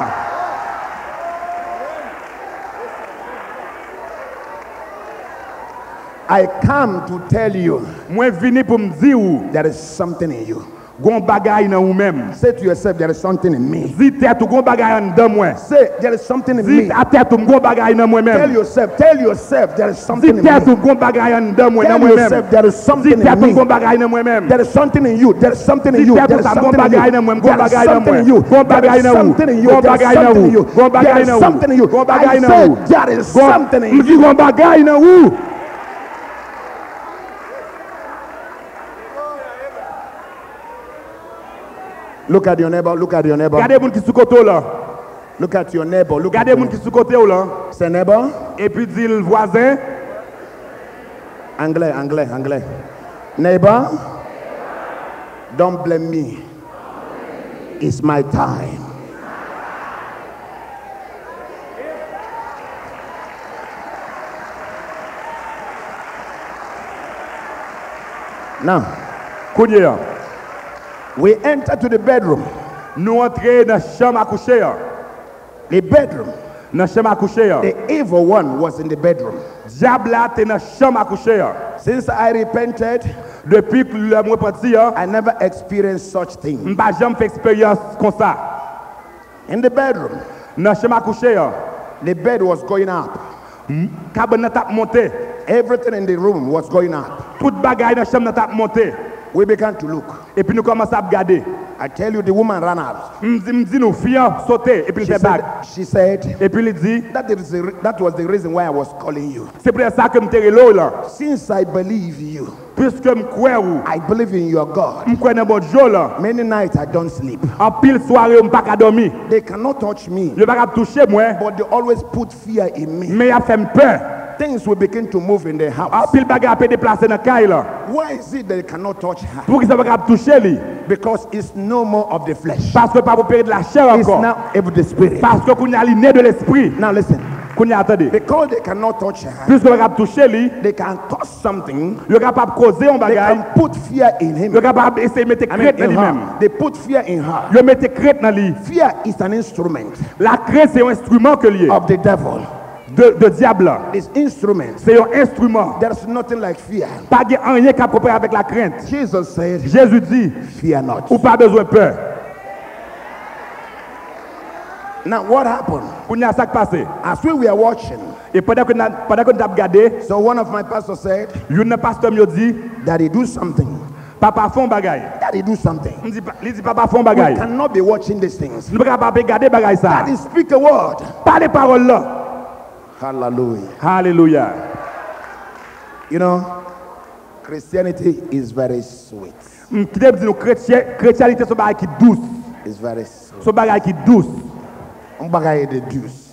I come to tell you Moi vini pour me dire ou there is something in you. gon bagay nan ou même. Say to yourself, there is something in me. Dis tête ou gon bagay en dedans moi. Say, there is something in Dis me. à tête ou gon bagay nan moi Tell même. yourself, there is Dis something in tête me. ou gon bagay en dedans moi nan Tell moi yourself, même. there is Dis something tête in ou me. gon bagay nan moi même. There is something in you. There is something in Dis you. tête There ou is gon something in bagay you. nan moi, There gon is bagay nan something moi. in you. Gon There bagay is nan ou. something in you. Gon There is bagay nan something in ou. you. Gon bagay There is nan ou. something in you. Gon I bagay nan ou. said there is something in Dis you. gon bagay nan ou. Look at your neighbor. Look at your neighbor. Gardez moun qui sous côté là. Look at your neighbor. Look at Gardez moun qui sous côté là. Say neighbor. Et puis dit le voisin. Anglais. Neighbor, don't blame me. It's my time. Now, we enter to the bedroom. Nous entrons dans la chambre à coucher. The bedroom. Dans la chambre à coucher. The evil one was in the bedroom. Diable là était dans la chambre à coucher. Since I repented, depuis que je me repenti, I never experienced such thing. je n'ai jamais fait expérience comme ça. In the bedroom, Dans la chambre à coucher, the bed was going up. cabane t'a monté. Everything in the room was going up. Toute bagaille dans la chambre t'a monté. We began to look. Et puis nous commençons à regarder. I tell you, the woman ran out. Me dit nous filles sauter et puis il fait bague. She said, Et puis il dit that was the reason why I was calling you. c'est pour ça que me t'ai là là. Since I believe you, Puisque me crois ou, I believe in your God. me crois dans bon Dieu là. Many nights I don't sleep. En pile soirée me pas qu'à dormir. They cannot touch me, Je pas qu'à toucher moi, but they always put fear in me. mais il a fait peur. Things will begin to move in the En house. pile bagaille peut déplacer dans caille là. Why is it that they cannot touch her? Pour que ça pas qu'à toucher lui. Because it's no more of the flesh. Parce que pas pour perdre de la chair It's encore. now of the spirit. Parce que qu'on a l'inné de l'esprit. Now listen, Qu'on y a attendez. because they cannot touch her, Puisque pas qu'à toucher lui, they can cause something. il est capable de causer un They bagaille. can put fear in Il him. est capable d'essayer de mettre I mean, crête dans in lui-même. her. They put fear in her. Il met crête dans lui. Fear is an instrument La crête c'est un instrument que lié of the devil. de diable. This instrument, C'est un instrument. there's nothing like fear. Pas de rien qu'à comparer avec la crainte. Jesus said, Jésus dit, fear not. ou pas besoin de peur. Now what happened? Pour y a ça qui passé. As we were watching, Et pendant que nous avons regardé, so one of my pastors said, un pasteur me dit, Daddy, do something. papa font bagaille. Daddy, do something. Il dit papa font We bagaille. cannot be watching these things. Nous ne pouvons pas regarder bagaille ça. Daddy, speak a word. Pas les paroles là. Hallelujah. Alléluia. You know, Christianity is very sweet. Qui dit nous chrétienté c'est bagaille qui douce. It's very sweet. C'est bagaille qui douce. On bagaille de douce.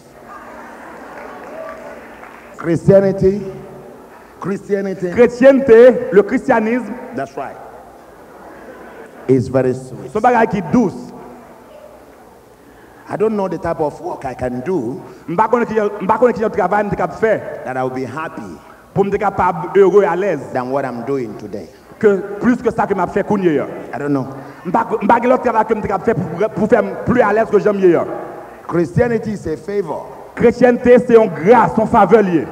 Christianity, Chrétienté, le christianisme, that's right, is very sweet. c'est bagaille qui douce. I don't know the type of work I can do M'pa connait qui travail me capable faire that I will be happy pour me capable heureux et à l'aise than what I'm doing today. que plus que ça que m'a fait connait. I don't know. M'pa l'autre travail que me capable faire pour faire plus à l'aise que j'aime hier. Christianity is a favor. Chrétienté c'est une grâce, son faveur lié.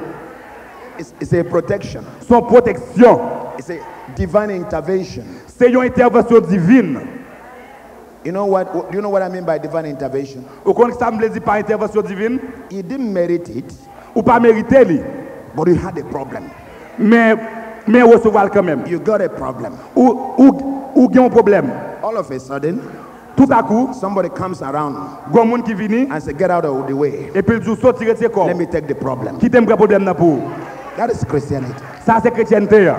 It's a protection. Son protection, It's a divine intervention. c'est une intervention divine. You know what? Do you know what I mean by divine intervention? Au contraire, ça me dit par intervention divine, You didn't merit it, ou pas mériter lui, but you had a problem. mais recevoir quand même. You got a problem. Ou gagne un problème. All of a sudden, Tout à coup, somebody comes around gon monde qui vini and says, "Get out of the way. et puis il dit sortir de corps. Let me take the problem." Qui t'aime problème là pour. That is Christianity. Ça c'est chrétienté.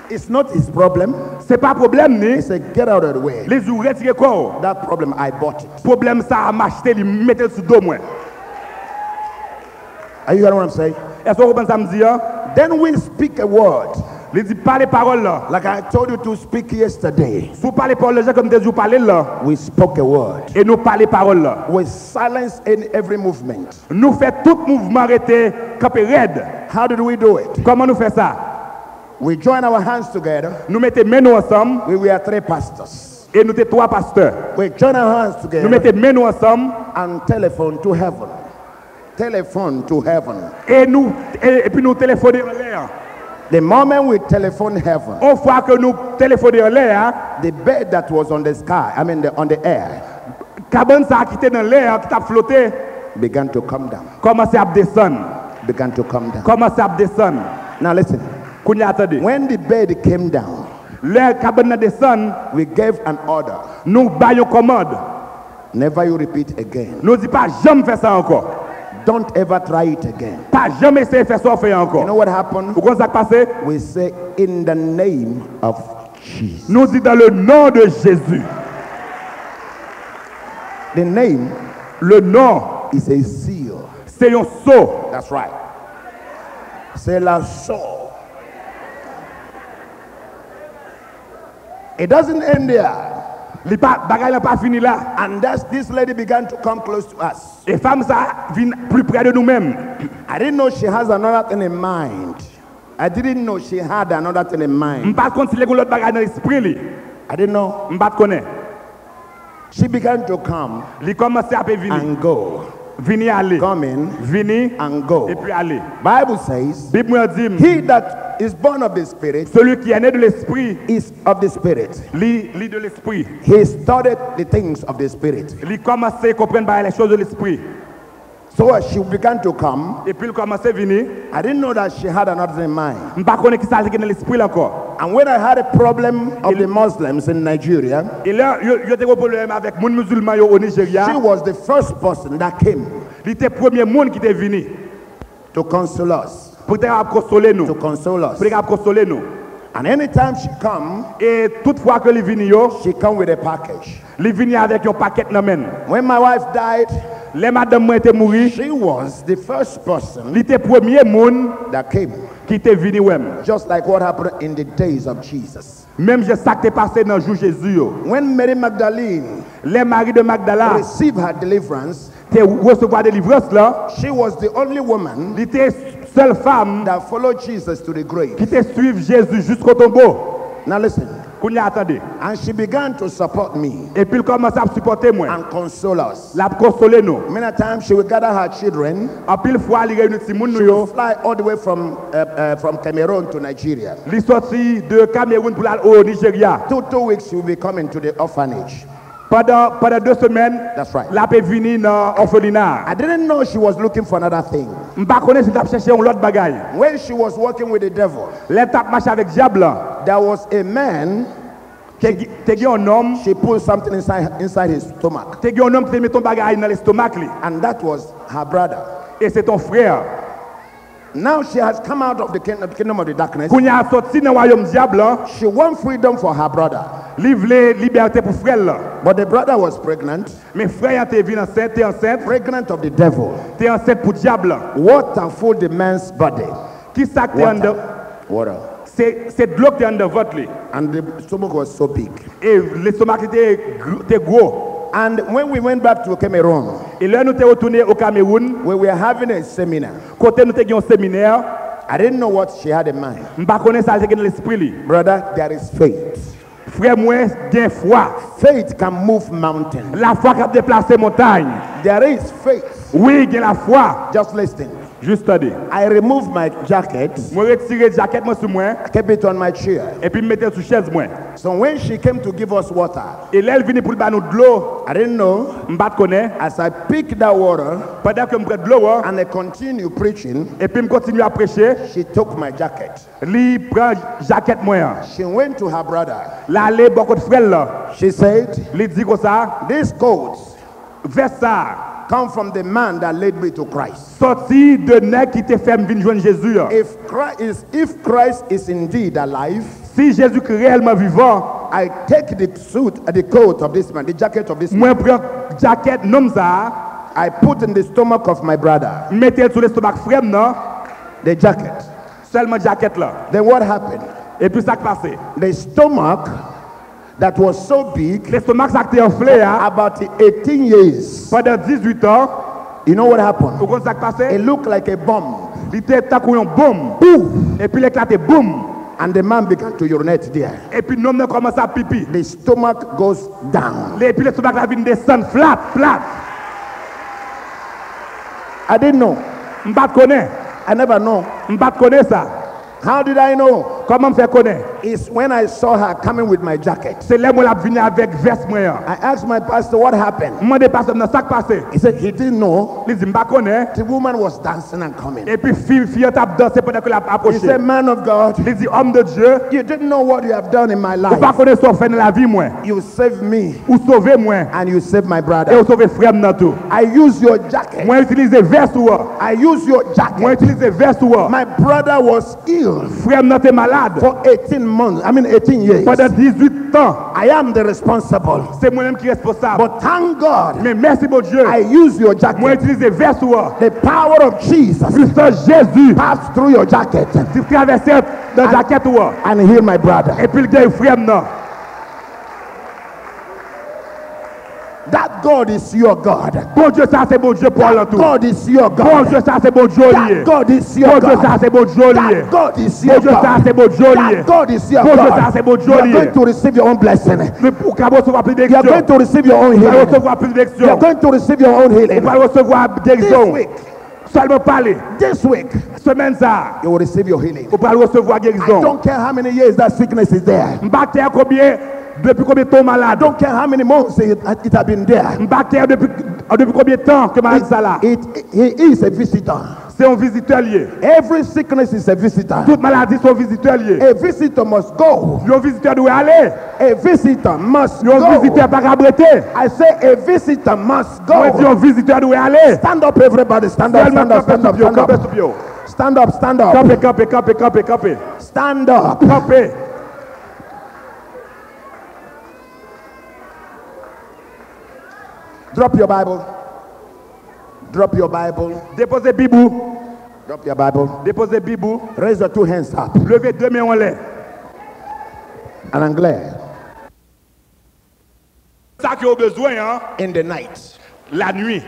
It's not his problem. C'est pas problème ni. He said, "Get out of the way." Les jours retirer corps. That problem, I bought it. Problème ça a m'acheter, li mettre sous dos moi. Are you hearing what I'm saying? Est-ce que vous comprenez ça me dit? Then we speak a word. Il dit pas les paroles là. Like I told you to speak yesterday. Si vous parlez paroles là comme des jours parler là We spoke a word. et nous parler paroles là. We silence in every movement. Nous fait tout mouvement arrêté camper raide. How did we do it? Comment nous fait ça? We join our hands together. Nous mettons mains nous ensemble We were three pastors. et nous sommes trois pasteurs. We join our hands Nous together mettons mains nous ensemble and telephone to heaven. Telephone to heaven. et puis nous téléphonons en l'air. The moment we telephone heaven, Une fois que nous téléphonons en l'air, the bed that was on the sky, on the air, cabane ça qui était dans l'air, qui t'a flotté, began to come down. commençait à descendre. Began to come down. Commençait à descendre. Now listen. Qu'on y attendait. When the bed came down, L'air cabane descend, we gave an order. nous baillons commande. Never you repeat again. Nous dit pas jamais faire ça encore. Don't ever try it again. Pas jamais essayer de faire ça faire encore. You know what happened? Vous comprenez ça qui passé? We say in the name of Jesus. Nous dit dans le nom de Jésus. The name Le nom, is a seal. c'est un sceau. That's right. C'est la sceau. It doesn't end there. Li pa bagay la pas fini là. And this lady began to come close to us. Et femme ça vient plus près de nous-mêmes. I didn't know she has another thing in mind. I didn't know she had another thing in mind. M'pas konn si l'autre bagay dans l'esprit li. I didn't know. M'pas connaît. She began to come Li commencé à venir. and go. Vini aller. Come in Vini and go. et puis aller. Bible says, Bible me dit he that is born of the Spirit celui qui est né de l'esprit, is of the Spirit. li de l'esprit. He studied the things of the Spirit. Li commencé à comprendre les choses de l'esprit. So as she began to come, Et puis il commençait à venir. I didn't know that she had another thing in mind. M'pas connaît qui ça dans l'esprit là encore. And when I had a problem of the Muslims in Nigeria, Et là, yo te un problème avec les musulmans au Nigeria. she was the first person that came Il était le premier monde qui était venu to console us. pour te consoler nous. To console us. Pour te consoler nous. And anytime she come, Et toutefois que il venu yo, she come with a package. il venu avec un paquet dans main. When my wife died, Les madame moi était mouri, she was the first person il était premier monde that came. qui était venu même. Just like what happened in the days of Jesus. Même je ça qui est passé dans le jour Jésus yo. When Mary Magdalene Les maris de Magdala received her deliverance, te recevoir délivrance là, she was the only woman il était seule femme that followed Jesus to the grave. qui te suivre Jésus jusqu'au tombeau. Now listen. Kounya attendez. And she began to support me Et puis il commence à supporter moi. and console us. La consoler nous. Many times she would gather her children. En pile fois, il réunit tout le monde She nous yo. would fly all the way from Cameroon to Nigeria. Il sorti de Cameroun pour aller au Nigeria. 2 weeks she will be coming to the orphanage. Pendant 2 semaines, That's right. la paix vini dans l'orphelinat. I didn't know she was looking for another thing. Je ne connais pas si tu as cherché un autre bagage. When she was working with the devil, L'étape marche avec diable. there was a man, Tu as un homme, she put something inside his stomach. tu as un homme qui te met ton bagage dans l'estomac. And that was her brother. Et c'est ton frère. Now she has come out of the kingdom of the darkness. Quand il a sorti dans le royaume diable, She wants freedom for her brother. livre liberté pour frère. But the brother was pregnant. Mais frère, tu es enceinte, tu es enceinte. Pregnant of the devil. Tu es enceinte pour diable. Water filled the man's body. Qui ça que tu es en Water. Water. C'est de l'eau qui est en votre lit. And the stomach was so big. Et l'estomac était gros. And when we went back to Cameroon, Et là, nous sommes retournés au Cameroun. we were having a seminar. Côté nous avons un séminaire. I didn't know what she had in mind. Je ne connais pas ça dans l'esprit. Brother, there is faith. Frère, moi, j'ai foi. Faith can move mountains. La foi qui a déplacé montagne. There is faith. Oui, j'ai la foi. Just listen. Juste attendez. I removed my jacket, Je retire la jaquette moi sur moi kept it on my chair. et puis me mettre sur chaise moi. So when she came to give us water, Et là, elle vient pour nous de l'eau. I didn't know. Je ne connais pas. As I picked that water Pendant que je prends de l'eau and I continue preaching, et puis je continue à prêcher, she took my jacket. lui prend la jaquette moi. She went to her brother. Là, elle est beaucoup de frères là. She said, Il dit comme ça, "This coat vers ça, come from the man that led me to Christ. sorti de nèg qui te fait venir joindre Jésus. If Christ is indeed alive, Si Jésus est réellement vivant, I take the coat of this man, the jacket of this man, moi prends jaquette nom ça, I put in the stomach of my brother, mettez sur l'estomac frère non, the jacket. seulement jaquette là. Then what happened? Et puis ça qui passe. The stomach that was so big, L'estomac ça qui est enflé hein, about 18 years, pendant 18 ans, you know what happened? vous comprenez ça qui passe? It looked like a bomb. Il était takou un boum, boum, et puis l'éclaté boum, And the man began to urinate there. et puis l'homme a commencé à pipi. The stomach goes down. Et puis l'estomac là vient descendre flat, flat. I didn't know. M'pas connaît, I never know. m'pas connaît ça. How did I know? Comment me faire connaître? It's when I saw her coming with my jacket. C'est là où elle a venu avec veste moi. I asked my pastor what happened. Moi des pasteur dans ça qui passé. He said he didn't know. Il dit m'pas connaît. The woman was dancing and coming. Et puis fille t'a dansé pendant que l'a He approché. said, man of God, Il dit homme de Dieu, you didn't know what you have done in my ou pas life. connaître ce qu'on fait dans la vie moi. You saved me Ou sauver moi and you saved my et brother. ou sauver frère dans tout. I use your jacket. Moi utiliser veste ou. I use your Moi jacket. utiliser veste ou. My brother was ill Frère dans t'es malade. for 18 months. 18 years. Pendant 18 ans, I am the responsible. c'est moi-même qui est responsable. But thank God, Mais merci mon Dieu. I use your Moi jacket. utiliser veste ou. The power of Jesus Christ Jésus. passed through your jacket Tu traverses dans la jaquette ou. and heal my brother. Et puis il gagne frère non. That God is your God. Bon Dieu, ça c'est bon Dieu pour That l'entour. God is your Bon God. Dieu, ça c'est bon Dieu lié. That God is your Bon Dieu, ça God. c'est bon Dieu lié. That God is Bon your Dieu, ça God. c'est bon Dieu lié. That God is your Bon Dieu, ça God. c'est bon Dieu You are lié. going to receive your own blessing. Mais pour qu'à recevoir plus You are d'élection, going to receive your own vous allez healing. recevoir plus You are d'élection. going to receive your own Vous healing. allez recevoir This d'élection. week, Seulement parler. this week, Semaine ça, you will receive your healing. vous allez recevoir I guérison. don't care how many years that sickness is there. Bactère combien? Depuis combien de temps malade? I don't care how many months it has been there. Bactère depuis combien de temps que malade ça là? He is a visitor. C'est un visiteur lié. Every sickness is a visitor. Toute maladie sont visiteurs liés. A visitor must go. Un visiteur doit aller. A visitor must Un go. visiteur pas abriter. I say a visitor must Moi dis go. un visiteur doit aller. Stand up, everybody. Stand up, stand up, stand up, stand up. Stand up, stand up. Campez, campez, campez, campez, campez. Stand up. Campez. Drop your Bible. Drop your Bible. Déposez bibou. Drop your Bible. Déposez bibou. Raise your two hands up. Levez deux mains en l'air. En anglais. Ça qui a besoin, hein? In the night. La nuit.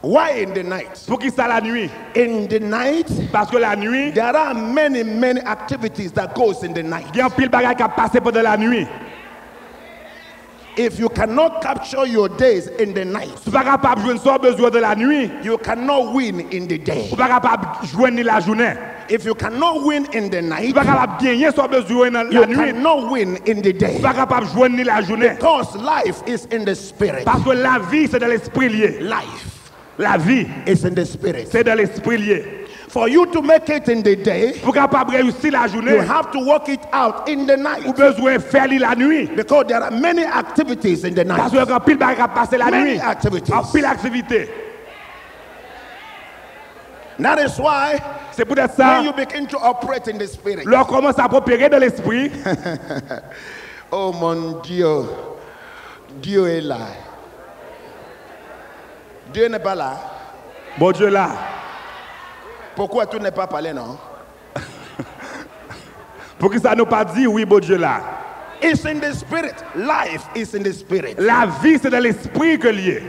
Why in the night? Pour qui ça la nuit? In the night, Parce que la nuit, there are many activities that goes in the night. il y a un pile bagage qui a passé pendant la nuit. If you cannot capture your days in the night, Tu ne pas capable de jouer sans besoin de la nuit. you cannot win in the day. Tu ne pas capable de jouer ni la journée. If you cannot win in the Tu night, ne pas capable de gagner sans besoin de you la nuit. cannot win in the Tu day. ne pas capable de jouer ni la journée. Because life is in the spirit. Parce que la vie, c'est dans l'esprit lié. Life La vie, is in the spirit. c'est dans l'esprit lié. For you to make it in the day, Pour capable de réussir la journée, you have to work it out in the night. vous besoin de faire la nuit. Because there are many activities in the Parce night. que quand pile bagage a passé la Many nuit, activities. en pile activité. That is why C'est pour ça, when you begin to operate in the spirit, l'on commence à opérer dans l'esprit. oh mon Dieu, Dieu est là. Dieu n'est pas là. Bon Dieu là. Pourquoi tu n'es pas parlé, non? Pour que ça nous pas dit oui, bon Dieu là. It's in the spirit. Life is in the spirit. La vie, c'est dans l'esprit que lié.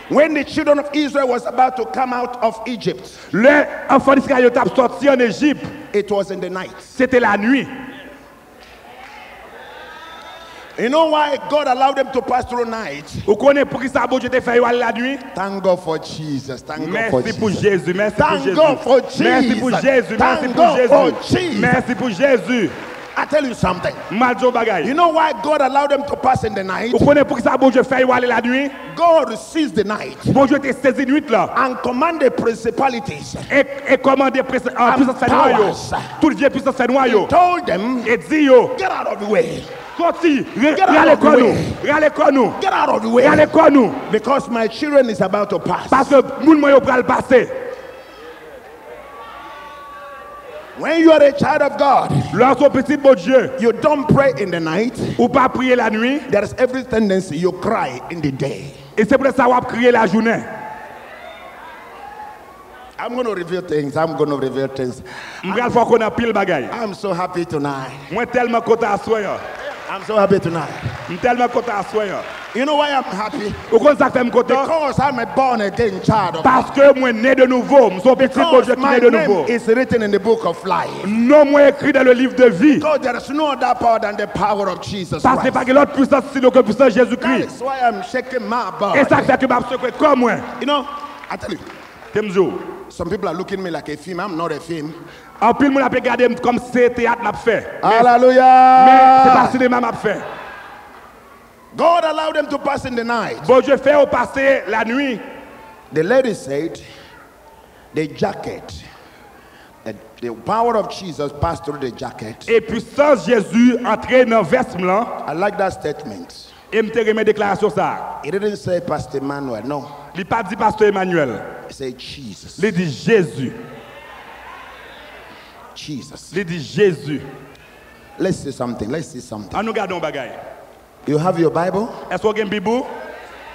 When the children of Israel was about to come out of Egypt, Le enfant d'Israël est sorti en Égypte, it was in the night. c'était la nuit. You know why God allowed them to pass through night? Vous connaissez pour qui ça bon Dieu te fait aller la nuit? Thank God for Jesus. Thank God for Merci pour Jesus. Jésus, merci pour Thank Jésus. God for Jesus. Merci pour Jésus, merci Thank pour God for Jésus. Jesus. Merci pour Jésus. I tell you something. Maljo bagay. You know why God allowed them to pass in the night? Vous connaissez pour qui ça bon Dieu fait aller la nuit? God seized the night Bon Dieu te saisi nuit là. and commanded principalities. Et commandé puissance fait noyau. powers. Tout le Dieu puissance fait noyau. Told them, Et dit yo, get out of the way. sorti, out regardez of the quoi nous, way. regardez quoi nous, Get out of the way. regardez quoi nous. Because my children is about to pass. Parce que moun moi yo pral passer. When you are a child of God, Lorsqu'on petit bon Dieu, you don't pray in the night. ou pas prier la nuit, There is every tendency you cry in the day. et c'est pour ça qu'on crier la journée. I'm going to reveal things. I'm going to reveal things. M'bral faut qu'on a pile bagay. I'm so happy tonight. Moi tellement content à soir. I'm so happy tonight. Tellement content à soir. You know why I'm happy? Ou kon ça fait me content? Because I'm a born again child of God. Parce que moi né de nouveau, m'son petit bon Dieu Because qui my né de nouveau. name is written in the book of life. Non moi écrit dans le livre de vie. Because there is no other power than the power of Jesus Parce que Christ. pas que l'autre puissance sinon que puissance That Jésus-Christ. is why I'm shaking my body. Et ça fait que m'a secret comme moi. You know, I tell you, Temzo. some people are looking at me like a film. I'm not a film. En pile moun a regarder comme c'est théâtre m'a fait. Mais c'est pas Hallelujah. cinéma m'a fait. God allowed them to pass in the night. Bon Dieu fait au passer la nuit. The lady said, the jacket, the power of Jesus passed through the jacket. Et puissance Jésus entré dans vêtement I like that statement. et me remet déclaration ça. He didn't say Pastor Emmanuel, no. Il pas dit pasteur Emmanuel. He said Jesus. Il dit Jésus. Jesus. Il dit Jésus. Let's see something. Let's see something. On nous gardons bagay. You have your Bible? Est-ce qu'on a un bibou?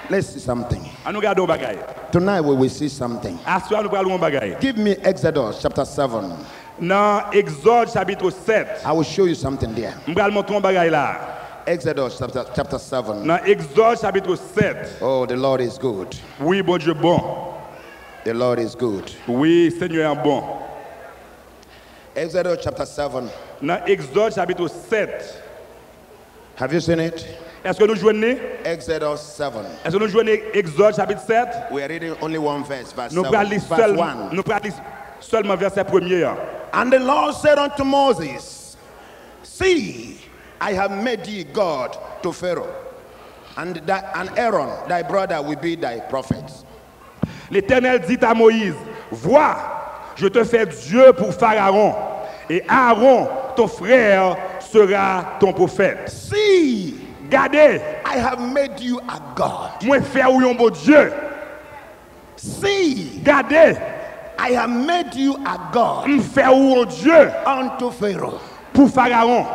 Let's see something. On nous gardons bagay. Tonight we will see something. Assoir nous parlons bagay. Give me Exodus chapter 7. Dans Exode chapitre 7, I will show you something there. on va montrer un bagay là. Exodus chapter 7. Dans Exode chapitre 7. Oh, the Lord is good. Oui, bon Dieu bon. The Lord is good. Oui, Seigneur est bon. Exodus chapter 7. Dans Exode chapitre 7. Have you seen it? Est-ce que nous joignons? Exodus 7. Est-ce que nous joignons Exode chapitre 7? We are reading only one verse, verse Nous 7. prenons Verse 1. nous prenons seulement verset premier. And the Lord said unto Moses, See, I have made thee God to Pharaoh, and Aaron thy brother will be thy prophet. L'Éternel dit à Moïse, vois, je te fais Dieu pour Pharaon, et Aaron, ton frère, sera ton prophète. See, Gardez, I have made you a God. moi faire ou un bon Dieu. See, Gardez, I have made you a God me faire ou un Dieu unto Pharaoh. pour Pharaon.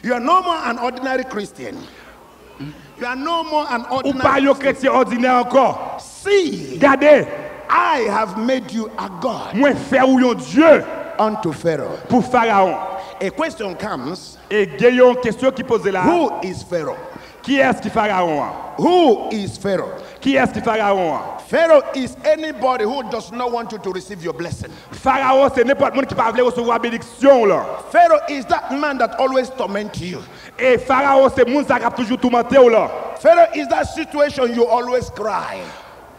You are no more an ordinary Christian. You are no more an Ou pas ordinary un chrétien ordinaire encore. See, Gardez, I have made you a God moi faire ou un Dieu unto Pharaoh. pour Pharaon. A question comes, Et il y a une question qui pose là. who is Pharaoh? Qui est-ce qui Pharaon? Who is Pharaoh? Qui est-ce qui Pharaon? Pharaoh is anybody who does not want you to receive your blessing. Pharaon, c'est n'importe qui ne peut pas recevoir bénédiction là. Pharaoh is that man that always torments you. Et Pharaon, c'est moun qui a toujours tourmenté là. Pharaoh is that situation you always cry.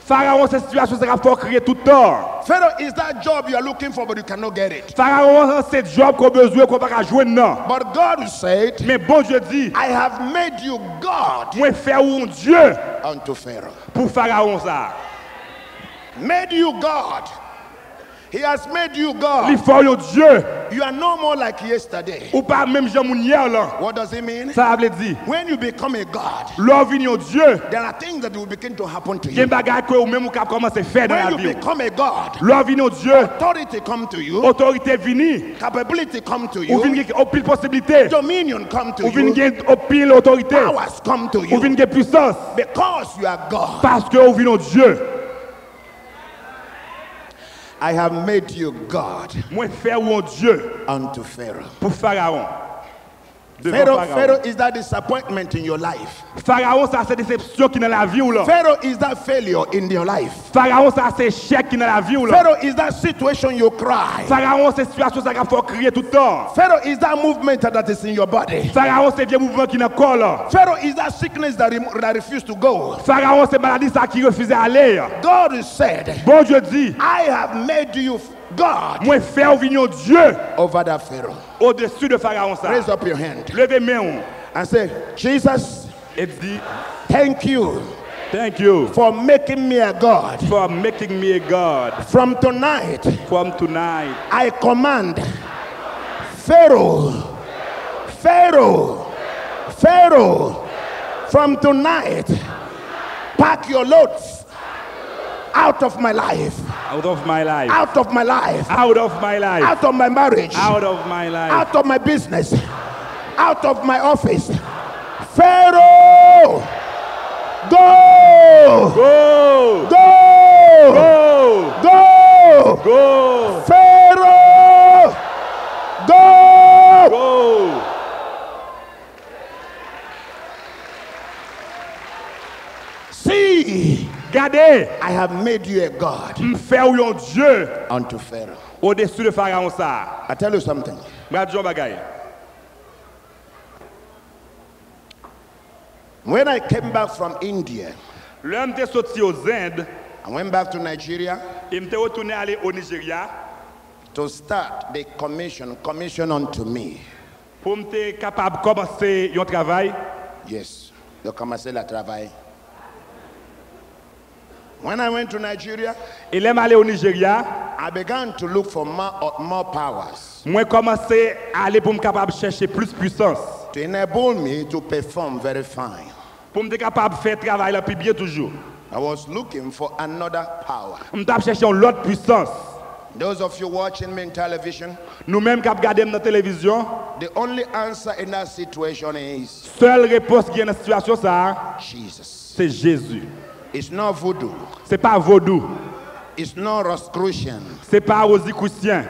Pharaon, c'est situation qui a fait crier tout le temps. Pharaoh is that job you are looking for but you cannot get it. Pharaon, c'est job qu'on a besoin qu'on va jouer non. But God said, Mais bon Dieu dit, I have made you God moi faire un Dieu unto Pharaoh. pour Pharaon ça. Made you God. He has made you Il God. faut un Dieu. You are no more like yesterday. Ou pas même Jean hier là. What does it mean? Ça veut dire, When you become a God, l'homme vient un Dieu. there are things that will begin to happen to Il y a you. des bagages que ou même ou cap commencer à faire dans la When you vie. become a God, L'homme vient un Dieu. authority come to you, Autorité vini. capability come to Ou you, vient au pile possibilité. dominion come to Ou vient you, gagner au pile autorité. powers come to Ou vient you, gagner puissance. because you are God. Parce que ou vient un Dieu. I have made you God Moi faire ou un Dieu unto Pharaoh. pour Pharaon. Devant Pharaoh is that disappointment in your life. Pharaon, ça c'est déception qui est dans la vie ou là. Pharaoh is that failure in your life. Pharaon, ça c'est échec qui est dans la vie ou là. Pharaoh is that situation you cry. Pharaon, c'est situation ça qu'il faut crier tout le temps. Pharaoh is that movement that is in your body. Pharaon, c'est vieux mouvement qui est dans le corps là. Pharaoh is that sickness that refused to go. Pharaon, c'est maladie ça qui refuse d'aller. God said, Bon Dieu dit, I have made you God moi faire venir Dieu over that Pharaoh. au-dessus de Pharaon ça. Raise up your hand Levez main and say, Jesus, et dit, thank you thank you for making me a God. for making me a God. From tonight, From tonight, I command Pharaoh, Pharaoh, Pharaoh, from tonight, pack your loads out of my life, out of my life, out of my life, out of my life, out of my marriage, out of my life, out of my business, out of my office. Pharaoh, go, go, go, go, go, go, Pharaoh, go. go. See, Gardez, I have made you a God faire un Dieu unto Pharaoh. au-dessus de Pharaon ça. I tell you something. Regarde bagay. When I came back from India, L'homme était sorti aux Indes, I went back to Nigeria il m'était retourné aller au Nigeria to start the commission unto me. pour m'être capable de commencer un travail. Yes, de commencer le travail. When I went to Nigeria, Et là, aller au Nigeria, I began to look for more powers moi commencé à aller pour me capable de chercher plus de puissance, to enable me to perform very fine. pour me capable de faire travail là plus bien toujours. I was looking for another power. On t'a cherché une autre puissance. Those of you watching me in television, Nous-mêmes qui regardons dans la télévision, the only answer in that situation is seule réponse qui est dans cette situation ça, Jesus. c'est Jésus. It's not voodoo. C'est pas vaudou, It's not Rosicrucian. c'est pas rosicrucien,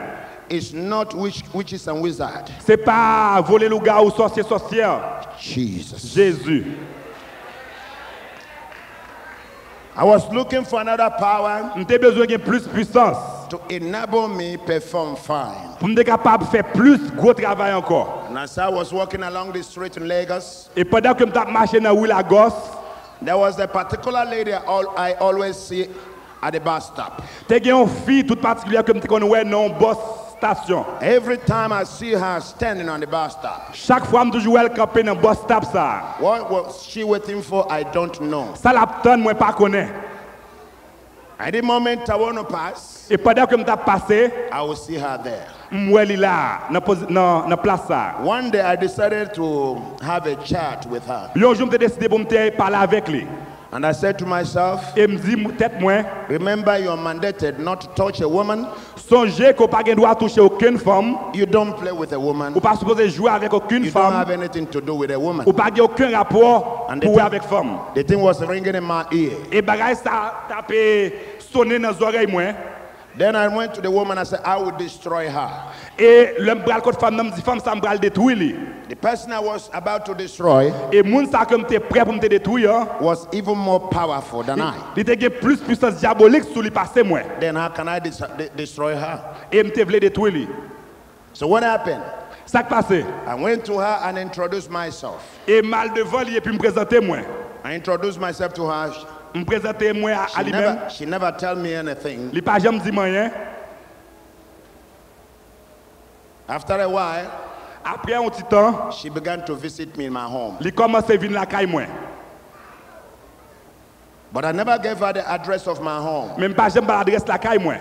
It's not witches and wizards. C'est pas voler le gars ou sorcier sorcière. Jesus. Jésus. I was looking for another power M'te besoin de plus puissance to enable me perform fine. pour me capable faire plus gros travail encore. And as I was walking along the street in Lagos, Et pendant que me marché dans rue Lagos, there was a particular lady I always see at the bus stop. te gen une fille toute particulière que me connais non boss station. Every time I see her standing on the bus stop, Chaque fois me toujours elle camper dans boss stop ça. what was she waiting for? I don't know. Ça l'attend moi pas connais. At the moment I want to pass, Et pendant que me passé, I will see her there. moi elle là dans place ça. One day I decided to have a chat with her. Un jour me décidé pour me parler avec lui. And I said to myself, Et me dit tête moi, remember you are mandated not to touch a woman. songez qu'on pas droit toucher aucune femme, You don't play with a woman. ou pas supposé jouer avec aucune You don't femme, have anything to do with a woman. ou pas aucun rapport And pour avec femme. the thing was ringing in my ear. Et bagay ça tapé sonner dans les oreilles moi. Then I went to the woman and said, I will destroy her. Et l'homme bral contre femme me dit femme ça me bral détruire lui. The person I was about to destroy Et moun ça que m'était prêt pour me détruire, was even more powerful than I. il était plus puissance diabolique sur lui passer moi. Then how can I destroy her? Et m'était voulu détruire lui. So what happened? Ça qui passé. I went to her and introduced myself. Et mal devant lui et puis me présenter moi. I introduced myself to her. Me présenter moi à lui-même. She never tell me anything. Il pas jamais dit rien. After a while, Après un petit temps, she began to visit me in my home. il commence à venir la caille moi. But I never gave her the address of my home. Même pas jamais l'adresse la caille moi.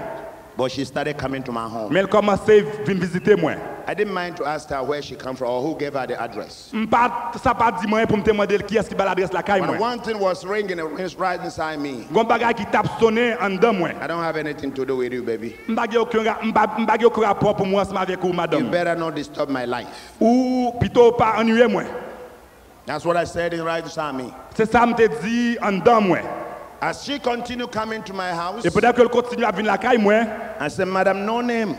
But she started coming to my home. Mais elle commence à venir visiter moi. I didn't mind to ask her where she come from or who gave her the address. Ça pas dit moi pour me demander qui est-ce qui va l'adresse la caille moi. But one thing was ringing right inside me. Gon bagay qui tape sonner en dedans moi. I don't have anything to do with you, baby. M'bagay aucun rapport pour moi ensemble avec vous You madame. better not disturb my life. Ou plutôt pas ennuyer moi. That's what I said right inside me. C'est ça me te dit en dedans moi. As she continued coming to my house, Et pendant que elle continue à venir la caille moi, I said, Madam, no name.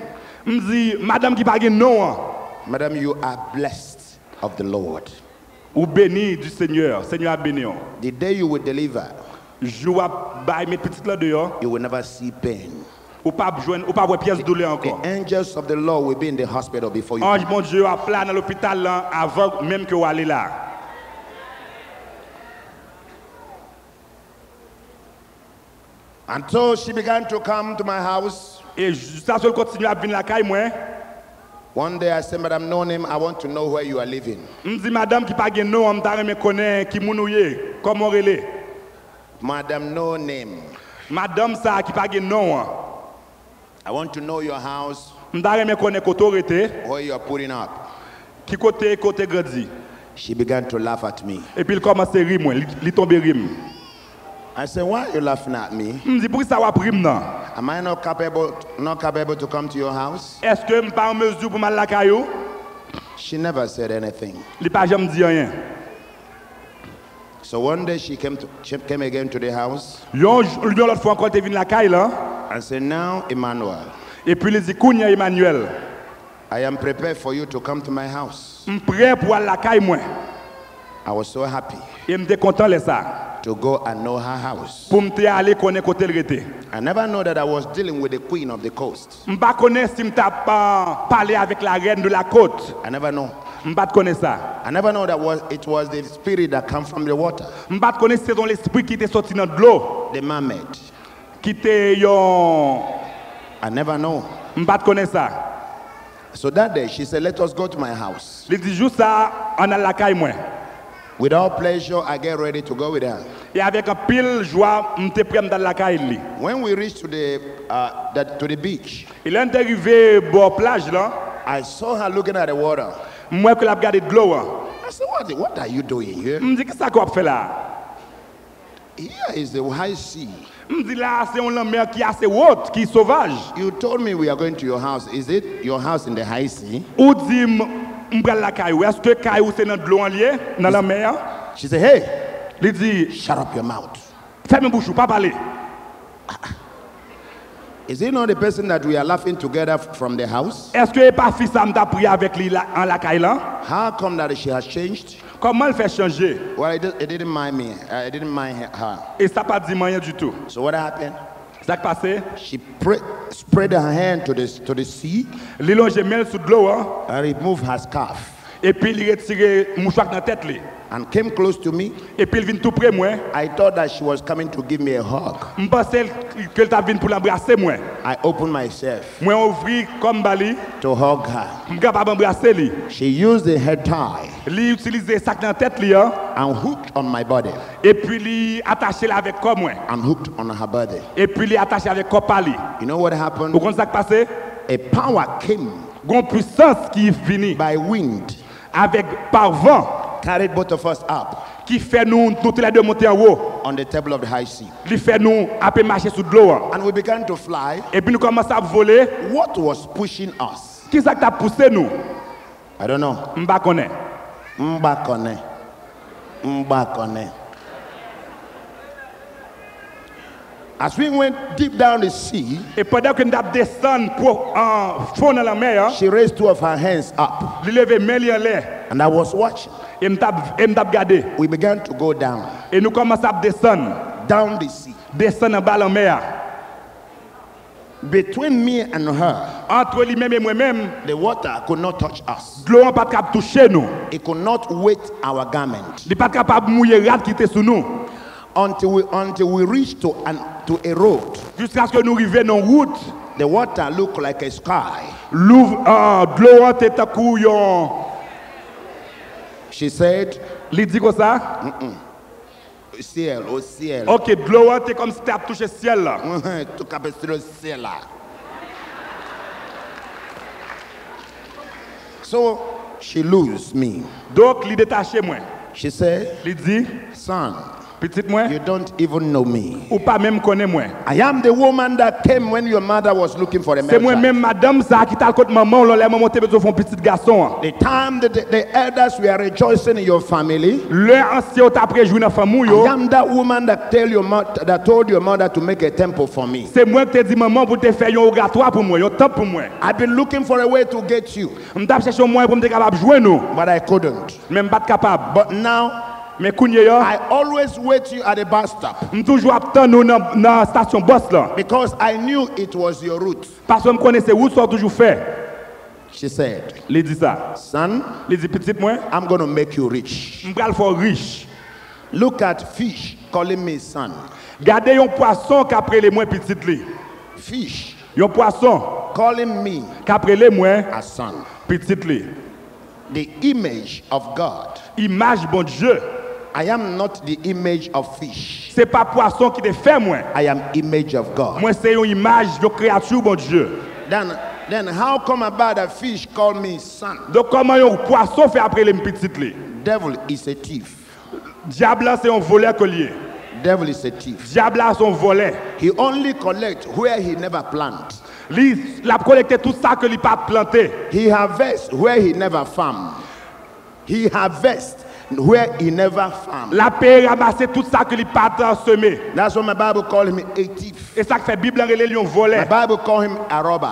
me dit madame qui pas gen nom. Madam, you are blessed of the Lord. Ou béni du Seigneur. Seigneur a béni. The day you will deliver, Joua bail mes petites là dehors. you will never see pain. Ou pas joindre ou pas voir pièce douleur The encore. angels of the Lord will be in the hospital before you. Ange mon Dieu a plat dans l'hôpital là avant même que vous allez là. And so she began to come to my house. Et ça seul continue à venir la caille moi. One day I said, Madam, no name, I want to know where you are living. Me dit madame qui pas gen nom, on t'a me connaît qui mounouye, comment relé. Madam, no name. Madame ça qui pas gen nom. I want to know your house, On t'a me connaît côté autorité, where you are putting up. qui côté grandi. She began to laugh at me. Et puis il commence à rire moi, il tombe rime. I said, why are you laughing at me? Me dit pour ça va rime non. Am I not capable to come to your house? Est-ce que me pas en mesure pour mal la caillou? She never said anything. Il pas jamais dit rien. So one day she came again to the house Yon l'autre fois encore t'es venu la caille là. and said, now, Emmanuel, Et puis il dit Kounia Emmanuel, I am prepared for you to come to my house. je suis prêt pour aller la caille moi. I was so happy Et je suis content de ça. to go and know her house. Pour me aller connaître côté le rete. I never know that I was dealing with the queen of the coast. Je ne connais pas si je parlé avec la reine de la côte. I never know. Je ne connais pas ça. I never know that it was the spirit that came from the water, Je ne connais pas c'est l'esprit qui était sorti dans de l'eau. the mermaid. Qui était yon. I never know. Je ne connais pas ça. So that day she said, let us go to my house. Il dit juste ça, on a la caille moi. With all pleasure, I get ready to go with her. Et avec un pile joie, je suis prêt dans la caille. When we reached to the beach, Il est arrivé bord plage là. I saw her looking at the water. Moi que la regardé de l'eau. I said, what are you doing here? Je me dis, qu'est-ce que ça fait là? Here is the high sea. Je me dis, là, c'est une mer qui est assez haute, qui est sauvage. You told me we are going to your house. Is it your house in the high sea? Ou dit, je prends la caillou. Est-ce que caillou c'est dans de l'eau en lieu, dans la mer? She said, hey, Il dit, shut up your mouth. ferme bouche, pas parler. Is he not the person that we are laughing together from the house? Est-ce que pas fils ça m'a prié avec lui en la caille là? How come that she has changed? Comment elle fait changer? Well, it didn't mind me. It didn't mind her. Et ça pas dit rien du tout. So what happened? Ça qui passé? She spread her hand to the sea Li longe main sous de l'eau hein? and removed her scarf Et puis il retire mouchoir dans tête li. and came close to me. Et puis il vient tout près moi. I thought that she was coming to give me a hug. M'pensais que t'a vinn pour l'embrasser moi. I opened myself Moi ouvri comme bali, to hug her. m'capable embrasser li. She used the head tie Li utiliser sac dans tête li hein? and hooked on my body Et puis li attaché là avec comme moi. and hooked on her body. Et puis li attaché avec copali. You know what Vous happened? comprenez ça qui passé? A power came Gon puissance qui vini by wind, avec par vent carried both of us up qui fait nous tous les deux monter en haut. on the table of the high sea. Li fait nous à peu marcher sous de l'eau. Hein? And we began to fly. Et puis nous commençons à voler. What was pushing us? Qui ça qui t'a poussé nous? I don't know. M'pa connaît. Mbakone. Mbakone. As we went deep down the sea, Et pendant que nous descendons pour fond dans la mer, she raised two of her hands up, li levé main li en l'air and I was watching. et m't'a regardé. We began to go down Et nous commençons à descendre the sea. descendre en bas la mer. Between me and her, Entre lui-même et moi-même, the water could not touch us. de l'eau n'a pas capable toucher nous. It could not wet our garment Il n'est pas capable de mouiller rat qui était sous nous. until we reached to a road. Jusqu'à ce que nous arrivions dans la route, The water looked like a sky. de l'eau était à couillon. She said, Il dit comme ça. ciel, au ciel. Ok, de l'eau était comme si tu as touché le ciel là. To capaciter le ciel là. So she lose me. Donc, il détaché moi. She said, Il dit, son, petite moi, you don't even know me. ou pas même connaît moi. I am the woman that came when your mother was looking for a C'est man. moi-même, madame, ça qui t'a le côté maman, là, maman, t'es besoin de petit garçon. The time that the elders were rejoicing in your family, Le ancien t'a préjoui dans la famille. I am that woman that told your mother to make a temple for me. C'est moi qui t'ai dit, maman, pour te faire un oratoire pour moi, un temple pour moi. I've been looking for a way to get you, Je t'ai cherché un moyen pour me capable de jouer, nous. but I couldn't. Même pas capable. But now, Mais kounye yo, I always wait you at the bus stop m toujours attend nous dans la station boss là. because I knew it was your route. Parce que je connaissais où ça toujours fait. She said, Il dit ça. son, Il dit petit moi, I'm going to make you rich. m pral faire riche. Look at fish calling me son. Gardez un poisson qu'après les moins petit li. Fish Un poisson calling me qu'après les moins a son. petit li. The image of God. Image bon Dieu. I am not the image of fish. C'est pas poisson qui te fait moi. I am image of God. Moi c'est une image de créature bon Dieu. Then how come about a fish call me son? Donc comment un poisson fait après les petit li? Devil is a thief. Diable là, c'est un voleur collier. Devil is a thief. Diable là, c'est un voleur. He only collects where he never plant. Lui, il a collecté tout ça que lui pas planté. He harvests where he never farm. He harvests where he never farm. La paix ramassé tout ça que lui pas semé. That's what my Bible call him a thief. Et ça que fait Bible relé lui un My voleur. Bible call him a robber.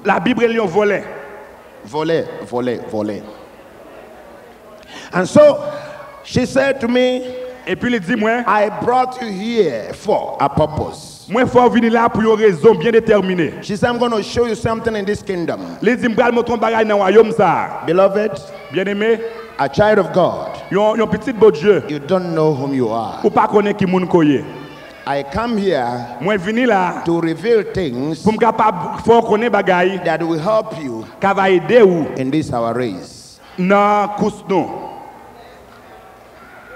La Bible relé un voleur. Voler. And so she said to me, Et puis il dit moi, I brought you here for a purpose. moi faut venir là pour une raison bien déterminée. She said, I'm going to show you something in this kingdom. Il dit m'bral montrer bagay dans royaume ça. Beloved, Bien-aimé, a child of God, yon petit beau Dieu. you don't know whom you are. Ou pas connaître qui moun koye. I come here Moi venir là to reveal things pour me capable faut connaître bagay that will help you qui va aider ou in this our race. dans course nous.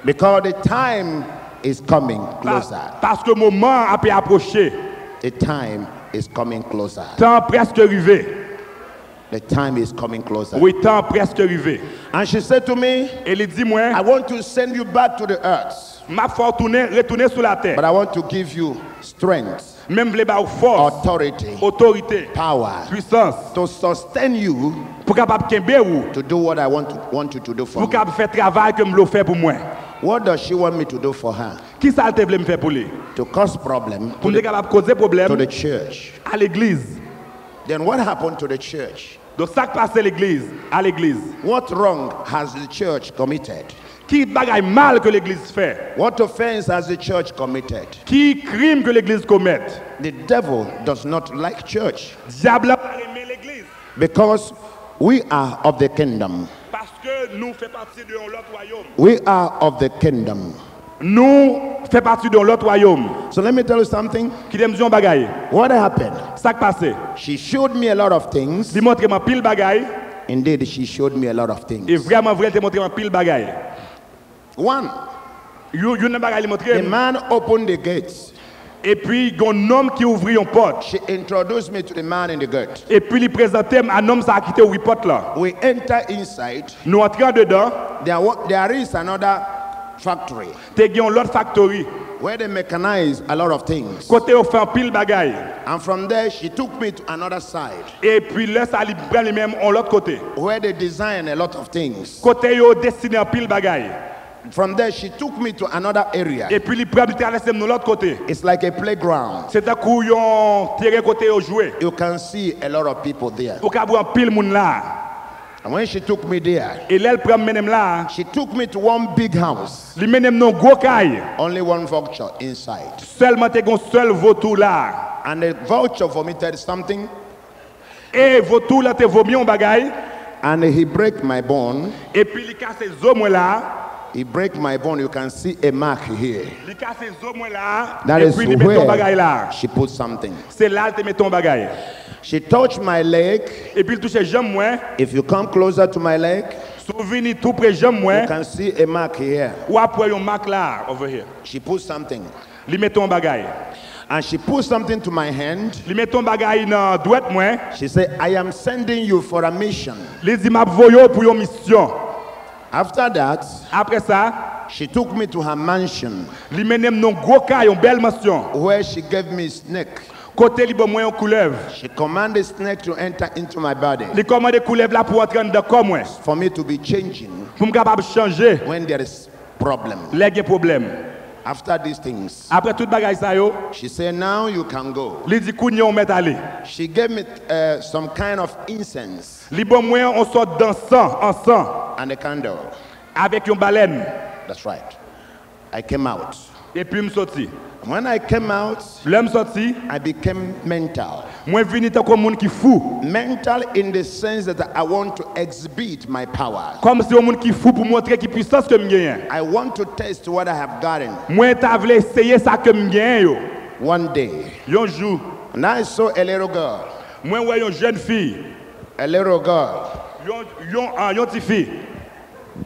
Because the time is coming closer. Parce que le moment a pu approcher. The time is coming closer. Temps presque arrivé. The time is coming closer. Oui, temps presque arrivé. And she said to me, Et il dit moi, I want to send you back to the earth, m'a faut retourner sur la terre. but I want to give you strength, Même vle ba force, authority, autorité, power puissance to sustain you pour capable kembe ou to do what I want you to do for pour me. capable faire travail que me le fait pour moi. What does she want me to do for her? Qui ça te voulait me faire pour lui? to cause problem Pour nous capable causer problème to the church. à l'église. Then what happened to the church? Donc ça qui passe à l'église, What wrong has the church committed? Qui bagaille mal que l'église fait? What offense has the church committed? Qui crime que l'église commette? The devil does not like church Diable a pas aimé l'église because we are of the kingdom. parce que nous fait partie de l'autre royaume. We are of the kingdom. Nous fait partie de l'autre royaume. So let me tell you something. Qui t'aime dire bagaille? What happened? Ça qui passe? She showed me a lot of things. Il montre moi pile bagaille Indeed, she showed me a lot of et things. vraiment vrai te montre moi pile bagaille. One, Yo ne bagaille montre the man opened the gates. et puis il y a un homme qui ouvrit une porte She introduced me to the man in the gate. et puis il présentait un homme ça a quitté une porte là. We enter inside. Nous entrons dedans, There is another factory te gen l'autre factory. where they mechanize a lot of things. Côté on fait un pile bagaille And from there, she took me to another side et puis là ça li prend lui même en l'autre côté. where they design a lot of things. Côté yo destiné un pile bagaille From there, she took me to another area. et puis il prend du traverser de l'autre côté. It's like a playground. C'est un coup yon terrain côté yo jouer. You can see a lot of people there. Ou ka un pile moun là. And when she took me there, Et là elle prend menem là, she took me to one big house. li menem non gros caille. Only one vulture inside. Seulement te gon seul vautour là. And the vulture vomited something. Et vautour là te vomi un bagaille And he break my bone. et puis il casse les os moi là. He break my bone. You can see a mark here. Il casse les os moi là That et is puis il met ton bagaille where là. she put something. C'est là te met ton bagaille. She touched my leg. Et puis il touche jambe moi. If you come closer to my leg, Souveni tout près jambe moi. you can see a mark here. Ou après un marque là over here. She put something. Il met ton bagaille. And she put something to my hand. Il met ton bagaille dans droite moi. She said, I am sending you for a mission. Il dit m'a voyo pour une mission. After that, Après ça, she took me to her mansion il menem non gros caille, une belle mission. where she gave me snake. Côté li bon moi un couleuvre. She commanded snake to enter into my body Il commande couleuvre là pour entrer dans corps moi. for me to be changing Pour me capable changer when there is problem. les gen problème. After these things, Après toute bagaille ça yo, she said, now you can go. il dit kounyo on met aller. She gave me some kind of incense Li bon moi on sort d'encens, encens and a candle. avec une baleine That's right. I came out. et puis me sorti. When I came out, L'homme sorti, I became mental. moi vini tant comme monde qui fou. Mental in the sense that I want to exhibit my power. Comme si un monde qui fou pour montrer qui puissance que me gagne. I want to test what I have gotten. Moi t'a voulu essayer ça que me gagne yo. One day, Yon jour, and I saw a little girl. moi ouais une jeune fille, A little girl. yon petite fille.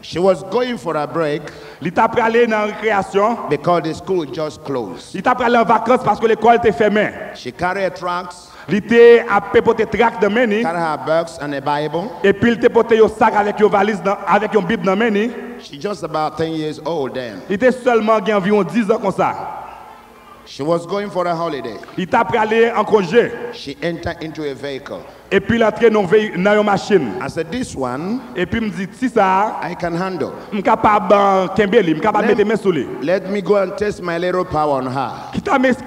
She was going for a break Il t'a pris aller dans la récréation. because the school just closed. Il t'a pris aller en vacances parce que l'école était fermée. She carried her tracts, Il était à pépoter trac dans meni carried her books and a Bible. et puis il était porté un sac avec une valise avec une bible dans meni. She's just about 10 years old then. Il était seulement gain environ 10 ans comme ça. She was going for a holiday. Il t'a pris aller en congé She entered into a vehicle. et puis il entré dans une machine. I said, this one Et puis il me dit si ça, I can handle. je suis capable Kembeli, je suis capable de mettre mes sous lui. Let me go and test my little power on her. Qui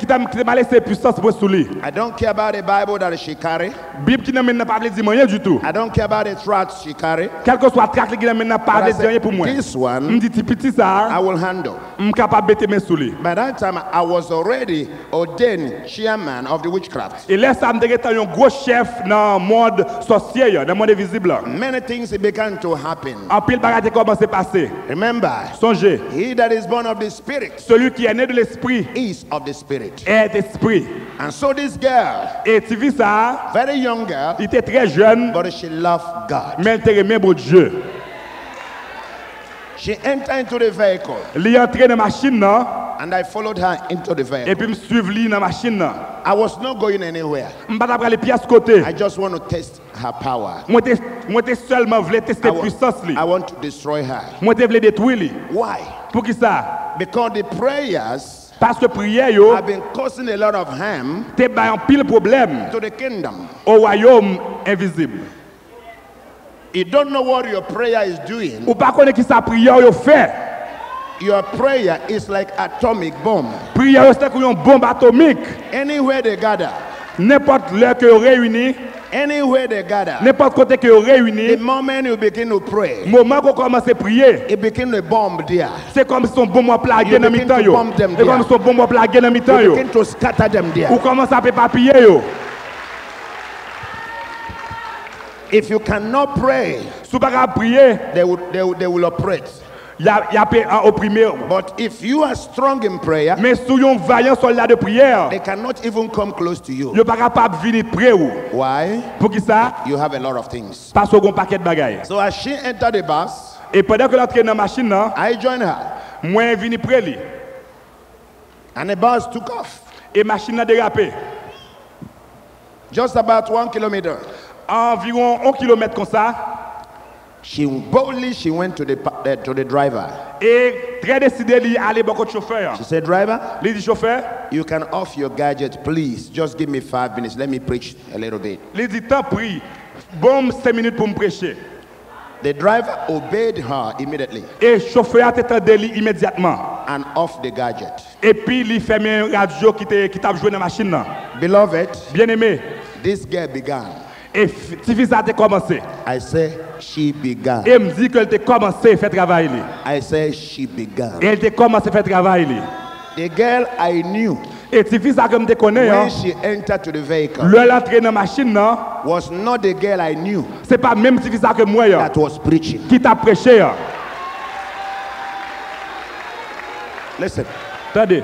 t'a laissé puissance pour sous lui. I don't care about the Bible that she carry. Bible qui n'a même pas dire rien du tout. I don't care about the tracts she carry. Quel que soit trac qui n'a même pas But I dire rien said, pour moi. this Je one me dit petit ça, I will handle. je suis capable de mettre mes sous lui. By that time, I was already ordained chairman of the witchcraft. Et là ça me dit un gros chef dans le monde sorcier, dans le monde invisible. Many things began to happen. En pile bagarre commence à passer. Remember, Songez, he that is born of the Spirit celui qui est né de l'esprit is of the Spirit. est esprit. And so this girl, Et tu vis ça, very young girl, il était très jeune, but she loved God. mais il aimait bon Dieu. She entered into the vehicle, Il est entré dans la machine là, and I followed her into the et vehicle. puis me suivre lui dans la machine là. I was not going anywhere. Je ne vais pas les pièces côté. I just want to test her power. Moi t'es seulement voulu tester la puissance li. I want to destroy her. Moi t'es voulu détruire li. Why? Pour qui ça? Because the prayers Parce que prière yo, have been causing a lot of harm t'es ba un pile problème to the kingdom. au royaume invisible. You don't know what your prayer is doing Ou pas connaître qui sa prière yo fait. Your prayer is like atomic bomb. Prière c'est comme une bombe atomique. Anywhere they gather, N'importe l'heure que vous réunissez, anywhere they gather, n'importe côté que vous the réunissez, moment you begin to pray, moment qu'on commence à prier, it begins to bomb there. c'est comme si son bombe à plaguer You dans begin mi-temps to yo. bomb them C'est comme si son bombe à plaguer dans mi-temps You yo. begin to scatter them Ou there. commence à papiller yo. If you cannot pray, Si vous pas prier, they will operate. il y a opprimé. But if you are strong in prayer, Mais si vous êtes un vaillant soldat de prière, they cannot even come close to you. vous pas capable de venir près ou. Why? Pour qui ça? You have a lot of things. Parce qu'on a un paquet de bagailles. So as she entered the bus, Et pendant que l'autre est dans la machine, I joined her, moi je viens près lui. and the bus took off. Et la machine a dérapé. Just about 1 kilometer. Environ 1 kilomètre comme ça. She went to the driver. Et très décidé d'aller beaucoup de chauffeur. She said, "Driver, Il dit chauffeur, you can off your gadget, please. Just give me 5 minutes. Let me preach a little bit." il dit tant pris. Bon 5 minutes pour me prêcher. The driver obeyed her immediately Et chauffeur a attendu immédiatement. and off the gadget. Et puis il ferme un radio qui t'a joué dans la machine là. Beloved, Bien aimé. this girl began. Et Tiffy a commencé. I say she began. Et me dit qu'elle a commencé à faire travail. I say she began. Et elle a commencé à faire travail. The girl I knew Et Tiffy a comme te connais, when she entered to the vehicle l'entrée dans la machine là, was not the girl I knew c'est pas même Tiffy que moi that was preaching. qui t'a prêché. Listen. Attendez.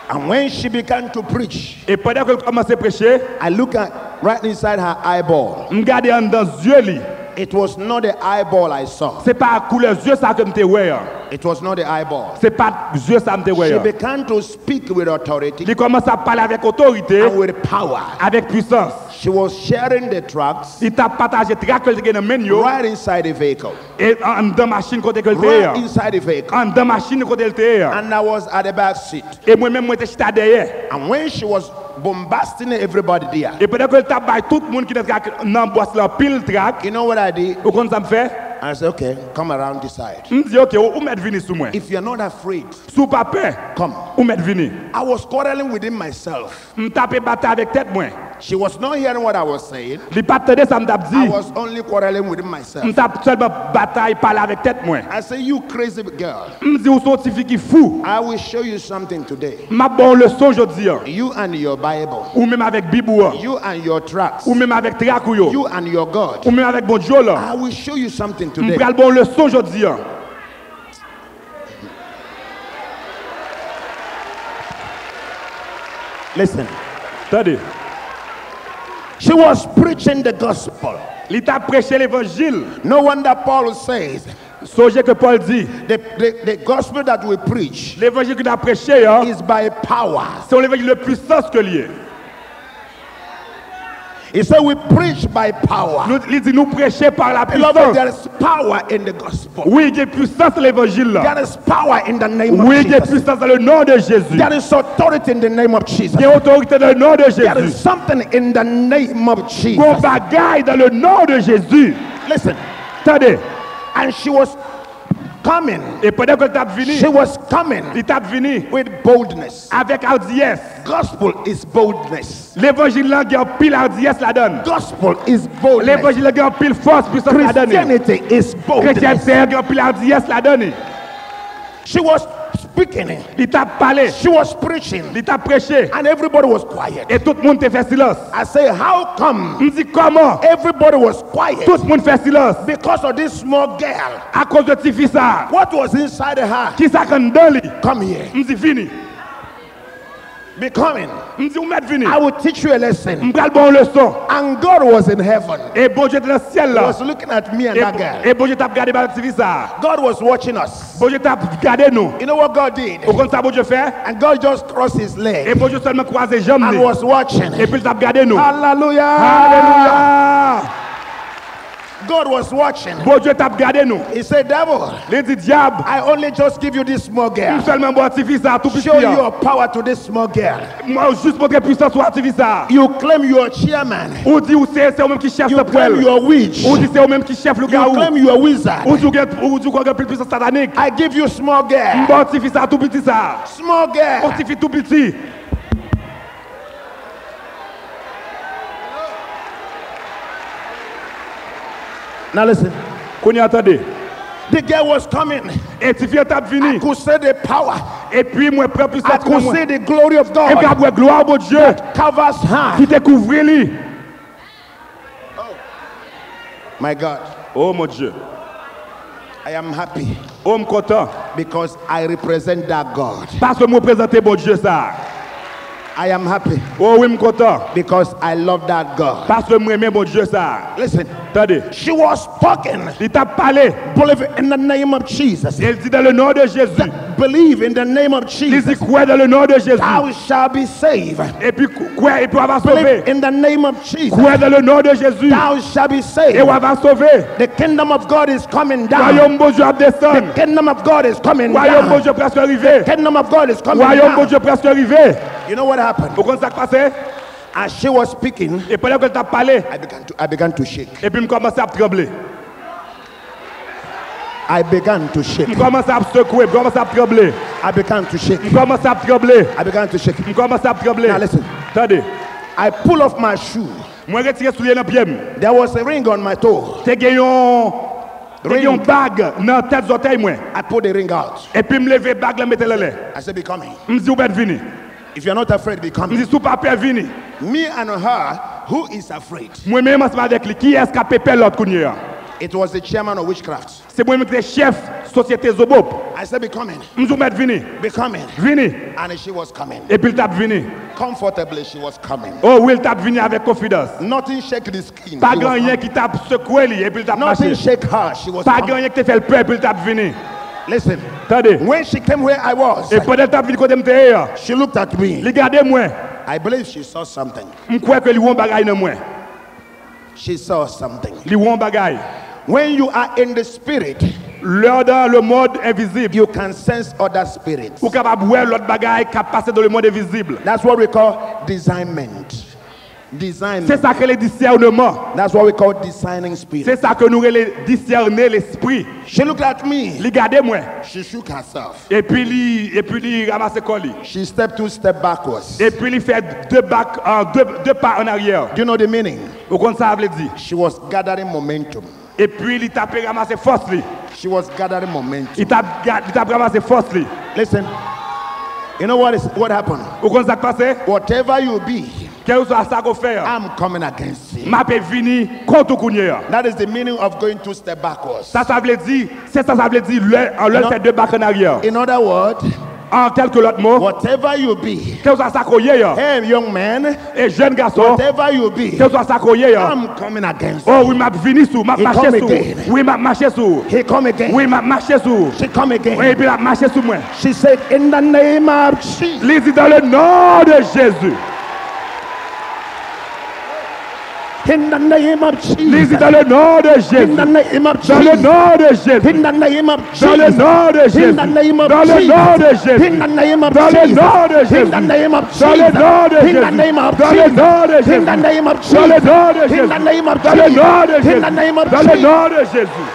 And when she began to preach, Et pendant qu'elle commence à prêcher, I look at right inside her eyeball. je regarde dans les yeux. It was not the eyeball I saw. C'est pas couleur yeux ça que me te ouais. It was not the eyeball. C'est pas yeux ça me te She ouais. began to speak with authority Il commence à parler avec autorité, and with power. avec puissance. She was sharing the tracks Il t'a partagé trac que dans menu right inside the vehicle. et en dans machine côté que Right le inside the vehicle. en dans machine côté le And I was at the back seat. et moi même moi j'étais chita derrière. And when she was bombasting everybody there, Et pendant que t'a bail tout le monde qui était dans boîte là pile trac, you know what I did? ou comme ça me fait? I said, okay, come around this side. Je dis OK, ou mettre venir sur moi. If you're not afraid, Sous pas peur, come. ou mettre venir. I was quarreling within myself. Me taper bataille avec tête moi. She was not hearing what I was saying. Il pas tendre ça me t'a I dit. was only quarreling within myself. Me tape seulement bataille parler avec tête moi. I say, you crazy girl, Me dit ou sont fille qui fou. I will show you something today. M'a bon leçon aujourd'hui. You and your Bible, Ou même avec Bible. you and your tracks, Ou même avec trac ou yo. you and your God. Ou même avec bon Dieu là. I will show you something Me today. pral bon leçon aujourd'hui. Listen, Attendez. she was preaching the gospel. Il t'a prêché l'évangile. No wonder Paul says Songez que Paul dit, the gospel that we preach l'évangile qu'il a prêché, hein, is by power. c'est l'évangile le plus puissant que lié. He said we preach by power. Il dit nous prêcher par la Beloved, there puissance. is power in the gospel. Oui, il y a puissance dans l'évangile là. There is power in the name Oui, of il y a Jesus. puissance dans le nom de Jésus. There is authority in the name of Jesus. Il y a autorité dans le nom de There is Jésus. something in the name of Bon Jesus. bagaille dans le nom de Jésus. Listen, Attendez. and she was coming. Et pendant que tu as venu, She was coming il t'a venu with boldness. avec audience. Gospel is boldness. L'évangile là, il y a pile audience la donne. Gospel is boldness. L'évangile là, il y a pile force, puissance la donne. Christianity is boldness. Chrétien, il y a pile audience la donne. She was speaking. Il t'a parlé, She was preaching. il t'a prêché. And everybody was quiet. Et tout le monde te fait silence. I say, how come Je me dis comment? everybody was quiet? Tout le monde fait silence. Because of this small girl. À cause de petit fils ça. What was inside her? Qui ça qu'on donne? Come here. Je me dis vini. Be coming. Je me dis où mettre vini. I will teach you a lesson. Je me prends le bon leçon. And God was in heaven. Et bon Dieu est dans le ciel He là. was looking at me and that girl. Et bon Dieu t'a regardé par petit fils ça. God was watching us. Bon Dieu t'a regardé nous. You know what God did? Au comme ça bon Dieu fait. And God just crossed his Et leg bon Dieu seulement croisé jambes. and was watching. Et puis il t'a regardé nous. Hallelujah. Alléluia. God was watching. Bon Dieu t'a regardé nous. He said, devil, Il dit diable, I only just give you this small girl. seulement bon artifice tout petit. Show your power to this small girl. Moi juste montrer puissance au artifice. You claim you're chairman. Ou dit ou c'est au même qui chef You le claim poil. you're witch. Ou dit c'est au même qui chef le You gars. claim you're wizard. Ou dit qu'on a plus puissance satanique. I give you small girl. Bon artifice tout petit ça. Small girl. Artifice tout petit. Now listen. Qu'on y attendait. The girl was coming. Et tu viens t'a I venu. could see the power. Et puis moi prends I puissance could moi. see the glory of Et puis God après gloire au Dieu covers her. qui découvre lui. My God, Oh mon Dieu. I am happy Oh me content because I represent that God. parce que moi présenter bon Dieu ça. I am happy Oh oui me content because I love that God. parce que moi aime bon Dieu ça. Listen, Attendez. she was talking. Il t'a parlé. Believe in the name of Jesus. Il dit dans le nom de Jésus. Believe in the name of Il dit Jesus. quoi dans le nom de Jésus. Thou shalt be saved. Et puis quoi et puis on va Believe sauver. in the name of Jesus. Quoi dans le nom de Jésus. Thou shalt be Et saved. on va sauver. The kingdom of God is coming down. Royaume bon Dieu a descendre. The kingdom of God is coming Royaume bon down. Dieu presque arrivé. Kingdom of God is coming Royaume bon down. Dieu presque arrivé. You know what happened? Vous comprenez ça qui passait? As she was speaking, Et pendant qu'elle t'a parlé, I began to shake. et puis je commençais à trembler. I began to shake. Je commençais à secouer, je commençais à trembler. I began to shake. Je commençais à trembler. I began to shake. Je commençais à trembler. Now listen. Attendez. I pull off my shoe. Moi, je retire soulier dans le pied. There was a ring on my toe. J'ai gagné une bague dans la tête d'orteil. I pulled the ring out. Et puis, je me lève la bague, je mettais le lait. I said, be coming. Je me dis, vous êtes venu. If you're not afraid, be Je me coming. dis, sous papier, venu. Me and her, who is afraid? Moi-même, je suis avec lui. Qui est-ce qui a pépé l'autre qu'on It was the chairman of witchcraft. C'est moi-même qui suis chef société Zobop. I said, be coming. Je me dis, vous êtes venu. Be coming. Venu. And she was coming. Et puis, il t'a venu. Comfortably, she was coming. Oh oui, il t'a venu avec confidence. Nothing shake the skin. Pas She was grand rien coming. qui t'a secoué, lui, et puis il t'a Nothing marché. shake her. She was Pas coming. grand rien qui t'a fait le peur, et puis il t'a venu. Listen. Attendez. When she came where I was, Et pendant que t'as venu côté m'te, she looked at me. regardez-moi. I believe she saw something. Je crois que lui ou un bagaille dans moi. She saw something. Lui ou un bagaille. When you are in the spirit, L'heure dans le monde invisible. you can sense other spirits. Ou capable voir l'autre bagaille qui a passé dans le monde invisible. That's what we call discernment. C'est Discernment. ça que les discernement. That's what we call discerning spirit. C'est ça que nous les discerner l'esprit. She looked at me. Regardez-moi. She shook herself. Et puis il ramasse colis. She stepped 2 steps backwards. Et puis il fait deux pas en arrière. Do you know the meaning? Vous comprenez ça veut dire? She was gathering momentum. Et puis il t'a ramassé force lui. She was gathering momentum. Il t'a ramassé force lui. Listen. You know what happened? Vous comprenez ça qui passe? Whatever you be, Quel que soit ça qu'on fait, I'm coming against you. m'a peut venir contre Kounia. That is the meaning of going 2 steps backwards. Ça veut dire, c'est ça veut dire, l'un fait deux pas en arrière. In other words, En quelques autres mots, whatever you be, quel que soit ça qu'on y est, hey young man, et jeune garçon, whatever you be, quel que soit ça qu'on y est, I'm coming against you. oh oui, m'a venu sous, m'a He marché come sous. again. Oui, m'a marché sous. He come again. Oui, m'a marché sous. She come again. Oui, et puis m'a marché sous moi. She said, in the name of Jesus. Lisez dans le nom de Jésus. In the name of Lisez Jesus. dans le nom de In Jésus. the name of Dans le Jesus. nom de Jésus. In the name of Dans le Jesus. nom de Jésus. In the name of Dans le Jesus. nom de Jésus. In the name of Dans le Jesus. nom de Jésus. In the name of Dans le Jesus. nom de In Jésus. the name of Dans le Jesus. nom de In Jésus. the name of Dans le Jesus. nom de Jésus. In the name of Dans le Jesus. nom de In Jésus. the name of Dans le Jesus. nom de Jésus.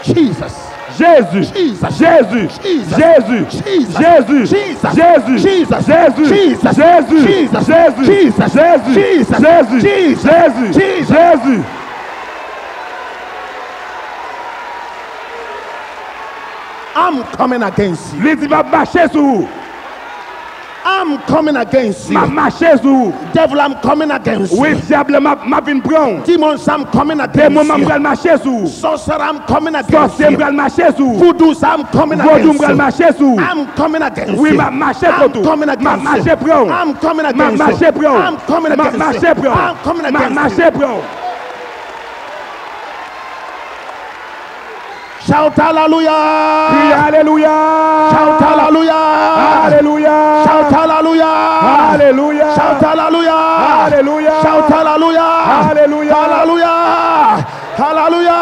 Jesus. Jésus, Jesus. Jésus, Jesus. Jésus, Jesus. Jésus, Jesus. Jésus, Jesus. Jésus, Jesus. Jésus, Jesus. Jésus, Jesus. Jésus, Jesus. Jésus, Jesus. Jésus, Jesus. Jésus. I'm coming against you. Il dit m'a marché sur vous. I'm coming against M'a you. marché sur vous. Devil, I'm coming against Oui, you. diable m'a vinn prendre. Demons, I'm coming Démon against m'a you. m'bral marché sur vous. Sorcerer, I'm coming against Sorcier you. m'bral marché sur vous. Voodoos, I'm coming Vodou against m'bral you. marché sur vous. I'm coming against Oui, you. m'a marché I'm pour tout. coming M'a against marché you. pour. I'm coming M'a against marché you. pour. I'm coming M'a against marché you. pour. I'm coming M'a against marché you. pour. Shout hallelujah. Crie Alléluia. Shout hallelujah. Alléluia. Shout hallelujah. Alléluia. Shout hallelujah. Alléluia. Shout hallelujah. Alléluia. Hallelujah. Hallelujah.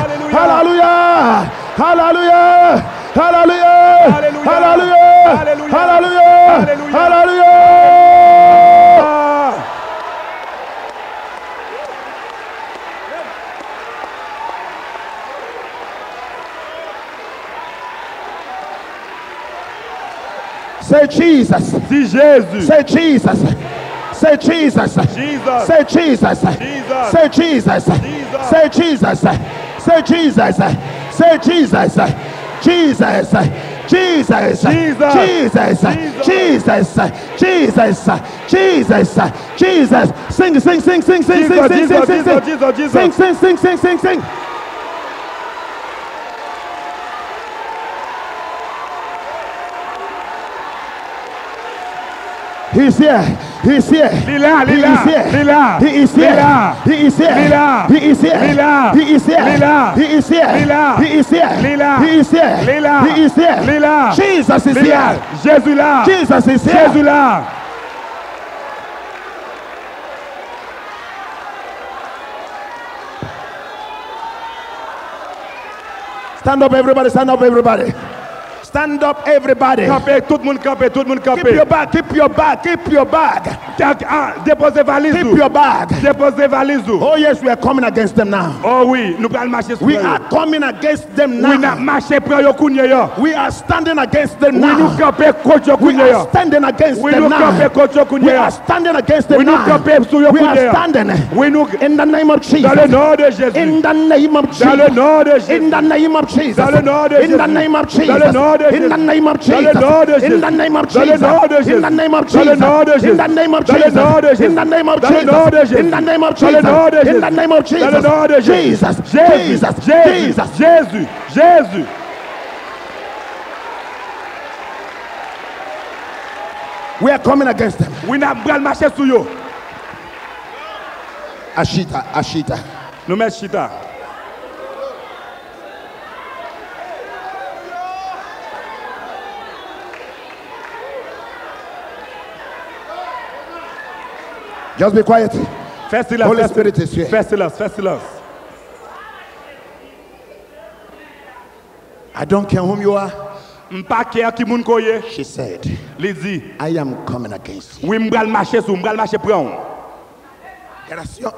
Alléluia. Hallelujah. Hallelujah. Hallelujah. Alléluia. Hallelujah. Alléluia. Hallelujah. Alléluia. Hallelujah. Say Jesus. Dis Jésus. Say Jesus. Say Jesus. Jesus. Say Jesus. Jesus. Say Jesus. Jesus. Say Jesus. Say Jesus. Say Jesus. Jesus. Jesus. Jesus. Jesus. Jesus. Jesus. Jesus. Sing, sing, sing, sing, sing, sing, sing, sing, sing, sing, sing, sing, sing, sing, sing. He's here. He's here. Lila, He Lila, is here. Lila, He is here. Lila, He is here. Lila, He is here. Lila, He is here. Lila, He is here. Lila, He is here. Lila, He is here. Lila, He is here. Lila, Jesus is Lila. here. Jésus là. Jesus is here. Jésus là. Stand up, everybody. Stand up, everybody. Stand up, everybody. Campé, tout le monde campé, tout le monde Keep campé. your bag. Keep your bag. Keep your bag. Déposez valise. Keep your bag. Déposez valise. Oh yes, we are coming against them now. Oh oui, nous allons marcher sur We eux. are coming against them Oui, nous now. marcher pour yo kounye yo. We are standing against them Oui, nous now. campé contre yo We kounye are yo. standing against Oui, them nous campé now. contre yo We kounye yo. are standing against Oui, them nous now. campé sur yo We are kounye yo. standing Oui, nous in the name of Jesus. dans le nom de Jésus. In the name of Dans le Jesus. nom de Jésus. In the name of Jesus. Dans le nom de In the Jésus. name of Jesus. Dans le nom de In Jésus. the name of Dans Jesus. le nom de In Jésus. the name of Dans le Jesus. nom de Jésus. In the name of Dans le Jesus. nom de Jésus. In the name of Dans le Jesus. nom de Jésus. In the name of Dans le nom de Jesus. Jésus. In the name of Dans le nom de Jesus. Jésus. In the name of Dans le nom de Jesus. Jésus. Jesus. Jésus. Jesus. Jésus. Jesus. Jésus. Jésus. We are coming against them. Oui, nous allons marcher sur yo. Ashita. Ashita. Nous mettons chita. Just be quiet. Fais silence. Holy fais Spirit silence. is here. Fais silence. Fais silence. I don't care whom you are. M'pa care qui moun koye. She said, Li dit, I am coming against you. oui, m'bral marcher sur, m'bral marcher pour on.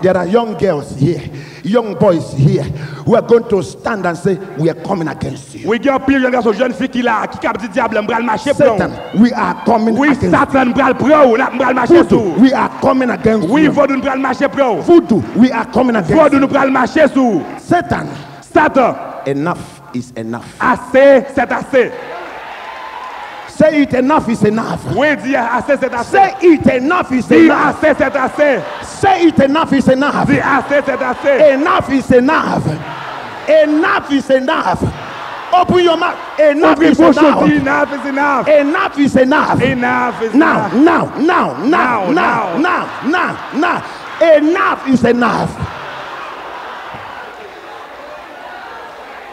There are young girls here, young boys here, who are going to stand and say, we are coming against you. Oui, il y a un pire garçon, jeune fille qui là, qui cap dit diable, m'bral marcher pour on. Satan, we are coming Oui, against Satan, m'bral pour on, m'bral marcher Voodoo, sur. we are coming against Oui, you. Vodou, m'bral marcher pour on. Voodoo, we are coming against Vodou, you. m'bral marcher sur. Satan, Satan, enough is enough. assez, c'est assez. Say it, enough is enough. Oui, dis assez, c'est assez. Say it, enough is Dis enough. assez, c'est assez. Say it, enough is enough. Dis assez, c'est assez. Enough is enough. Enough is enough. Open your mouth. Enough Ouvre is bouche, enough. dis enough is enough. Enough is enough. Enough is Now, enough. now, now, now, Now, now, now, now. Enough is enough.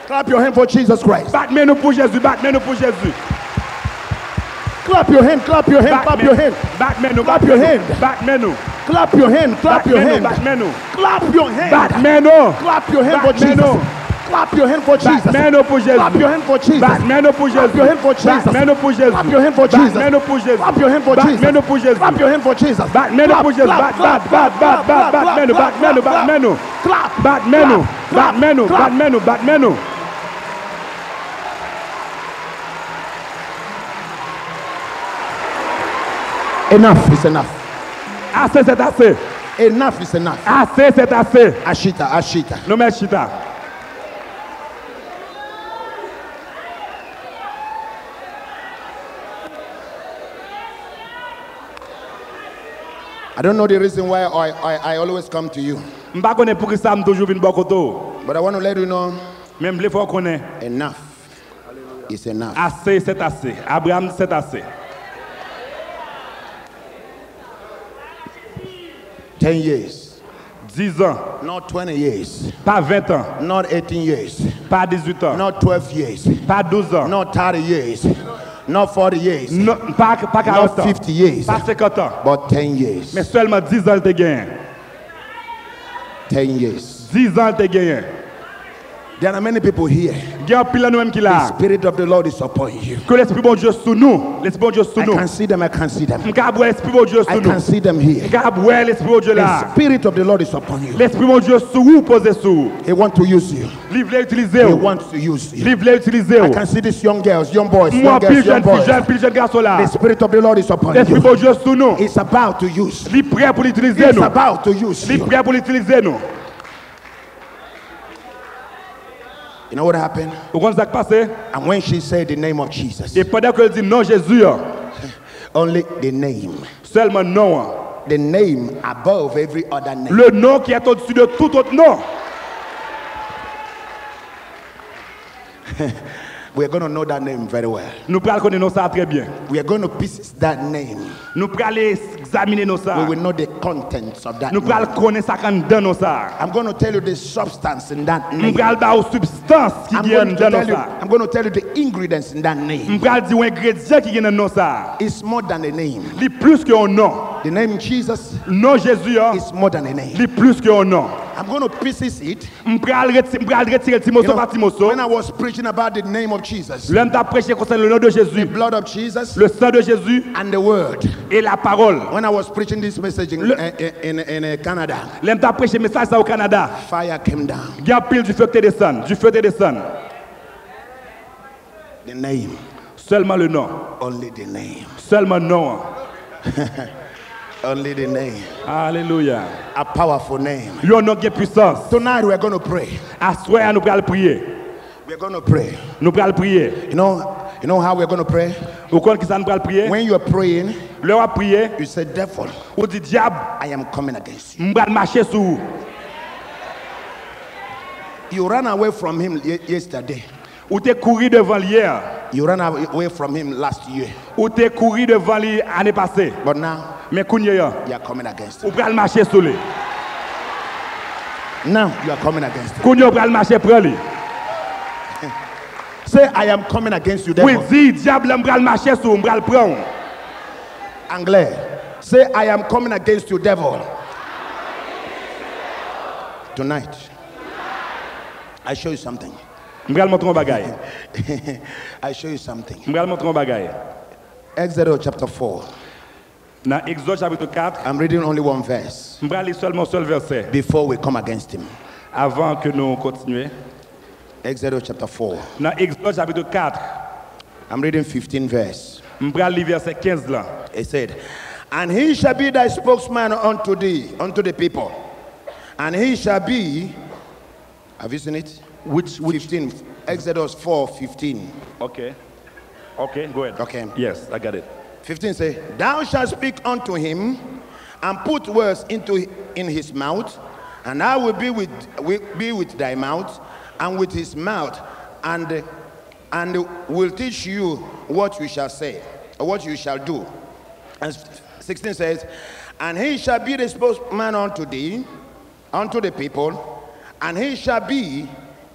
Clap your hand for Jesus Christ. Batme nous pour Jésus, batme nous pour Jésus. Clap your hand, clap your hand, clap your hand. Batme nous, Clap your hand. batme nous. Clap your hand, clap your hand. Batme nous. Clap your hand. Batme nous. Clap your hand for Batme Jesus. nous. Clap your hand for Jesus. Batme nous pour Jésus. Clap your hand for Jesus. Batme nous pour Clap Jésus. your hand for Jesus. Batme nous pour Jésus. Clap your hand for Jesus. Batme nous pour Jésus. Clap your hand for Jesus. Batme nous pour Jésus. Clap your hand for Jesus. Batme nous pour Jésus. Batme nous, batme nous, batme nous. Clap. Batme nous, batme nous, batme nous, batme nous. Enough is enough. Assez, c'est assez. Enough is enough. Assez, c'est assez. Ashita, Ashita. Nous mettons chita. I don't know the reason why I always come to you, M'pa connaît pour qui ça me toujours vinn bon koto. but I want to let you know Même les fois connaît. enough is enough. Assez, c'est assez. Abraham, c'est assez. 10 years, 10 ans, not 20 years, pas 20 ans, not 18 years, Pas 18 ans. not 12 years, Pas 12 ans. not 30 years, not 40 years, Non, pas 40 not ans. 50 years, Pas 50 ans. but 10 years. Mais seulement 10 ans te gagné. 10 years. 10 ans te gagné. There are many people here. Il y a un pile nous-mêmes qui The là. Spirit of the Lord is upon you. Que l'esprit bon Dieu sous nous. L'esprit bon Dieu sous I nous. can see them, I can see them. M'caboué l'esprit bon Dieu I sous nous. can see them here. M'caboué l'esprit bon Dieu The là. Spirit of the Lord is upon you. L'esprit bon Dieu sous vous posé sous. He wants to use you. Livre les utiliser. He wants to use you. Livre les utiliser. I can see these young girls, young boys, Moi young plus girls, young jeune boys. fille, jeune pile jeune garçon là. The Spirit of the Lord is upon L'esprit you. bon Dieu sous nous. It's about to use. Il est prêt pour l'utiliser It's nous. about to use Il est you. prêt pour l'utiliser nous. You know what happened? Vous comprenez ce qui passé? And when she said the name of Jesus, Et pendant qu'elle dit non Jésus, only the name, seulement non. the name above every other name. Le nom qui est au-dessus de tout autre nom. We're going to know that name very well. Nous prenons connaître ça très bien. We are going to pieces that name. Nous prenons examiner nos We ça. will know the contents of that Nous name. prenons connaître ça quand dans nos ça. I'm going to tell you the substance in that Nous name. prenons dar aux substances qui I'm viennent dans nos ça. going to tell you the ingredients in that name. Nous prenons dire ingrédients qui viennent dans nos ça. It's more than a name. Il plus qu'un nom. The name Jesus Non Jésus is more than a name. il plus qu'un nom. I'm going to pieces it. Nous prenons retirer You Timothée know, par Timothée. when I was preaching about the name of Jesus, L'homme t'a prêché concernant le nom de the Jésus, blood of Jesus, le sang de Jésus and the word. et la parole. When I was preaching this message in Canada, L'homme t'a prêché message ça au Canada. fire came down. Il y a pile du feu qui descend, du feu qui descend. The name, Seulement le nom, only the name, seulement nom. only the name. Alléluia. A powerful name. Il y a un nom qui a puissance. Tonight we're going to pray. À soir nous allons prier. We're going to pray. Nous allons prier. You know how we're going to pray? Vous comprenez qui ça nous allons prier? When you're praying, Le va prier. you say, devil, Ou dit diable, I am coming against you. nous allons marcher sur vous. You ran away from him yesterday. Ou t'es couru devant hier. You ran away from him last year. Ou t'es couru devant lui l'année passée. But now, Mais Kounya, you are coming against him. ou allons marcher sur lui. Now, you are coming against him. Kounya, ou allons marcher pour lui. Say, I am coming against you, Oui, devil. dis, diable, nous allons marcher sur vous, nous allons prendre. Anglais. Say, I am coming against you, devil. Tonight, I show you something. Nous allons montrer un bagage. I show you something. Nous allons montrer un bagage. Exodus chapter 4. Dans Exode chapitre 4, I'm reading only one verse nous allons lire seulement un seul verset before we come against him. avant que nous continuions. Exodus chapter 4. Dans Exode chapitre 4, I'm reading 15 verse. nous allons lire verset 15 là. It said, and he shall be thy spokesman unto thee, unto the people. And he shall be, have you seen it? Which 15, Exodus 4:15. Okay. Okay, go ahead. Okay. Yes, I got it. 15 say, thou shalt speak unto him and put words in his mouth, and I will be with thy mouth and with his mouth, and will teach you what you shall say, or what you shall do. And 16 says, and he shall be the spokesman unto thee, unto the people, and he shall be,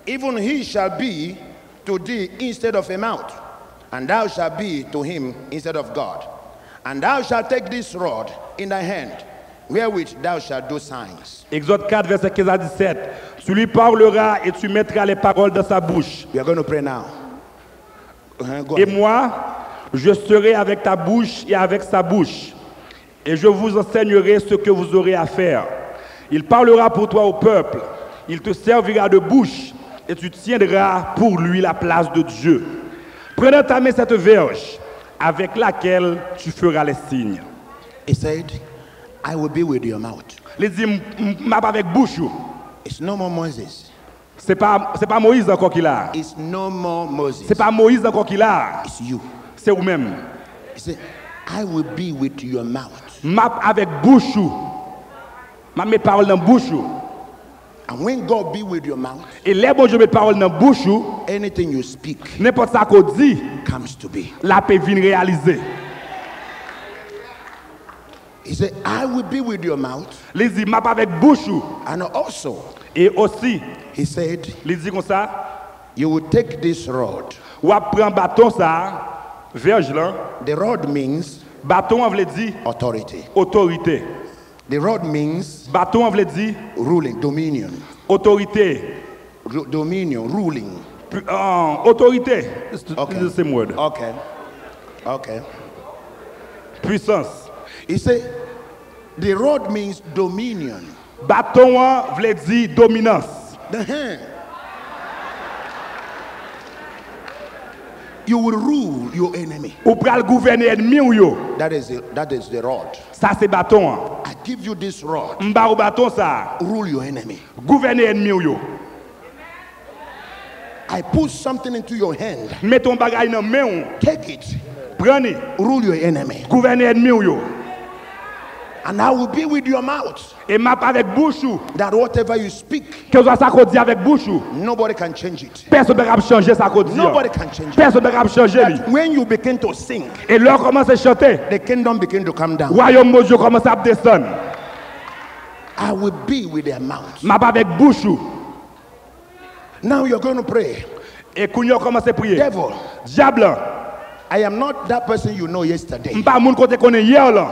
even he shall be to thee instead of a mouth, and thou shalt be to him instead of God. And thou shalt take this rod in thy hand, wherewith thou shalt do signs. Exode 4, verset 15 à 17. Tu lui parleras et tu mettras les paroles dans sa bouche. We are going to pray now. Go Et ahead. moi, je serai avec ta bouche et avec sa bouche. Et je vous enseignerai ce que vous aurez à faire. Il parlera pour toi au peuple. Il te servira de bouche et tu tiendras pour lui la place de Dieu. Prends dans ta main cette verge avec laquelle tu feras les signes. He said, I will be with your mouth. Il dit, m'a pas avec bouche. It's no more Moses. C'est pas Moïse encore qui l'a. It's no more Moses. C'est pas Moïse encore qui l'a. It's you. C'est vous-même. He said, I will be with your mouth. M'a avec bouche. M'a mes paroles dans bouche. And when God be with your mouth, Et les bon Dieu met parole dans bouche, anything you speak n'importe ça qu'on dit, comes to be. la paix vient réaliser. He said, I will be with your mouth. Les dit m'a avec bouche And also, et aussi, he said, les dit comme ça, You will take this rod. Ou prend bâton ça, verge là. The rod means Bâton veut dire authority. autorité. The rod means Bâton veut dire ruling, dominion. autorité. Dominion, ruling. Autorité. Okay. C'est le word. Okay. Okay. Puissance. He said, the rod means dominion. Bâton veut dire dominance. The hand. You will rule your enemy. Ou pral gouverner ennemi ou yo. That is the rod. Ça c'est bâton. I give you this rod. M'ba ou bâton ça. Rule your enemy. Gouverner ennemi ou yo. I put something into your hand. Mets ton bagay nan main ou. Take it. Prenez. Rule your enemy. Gouverner ennemi ou yo. And I will be with your mouth. Et m'a avec bouche ou. That whatever you speak, Que soit ça qu'on dit avec bouche ou. nobody can change it. Personne ne peut changer ça qu'on dit. Nobody can change it. Personne ne peut changer lui. That when you begin to sing, Et là commence à chanter. the kingdom begin to come down. Royaume de Dieu commence à descendre. I will be with their mouth. M'a avec bouche ou. Now you're going to pray. Et Kounyo commence à prier. Devil, Diable, I am not that person you know yesterday. m'pas moun kote connaît hier là.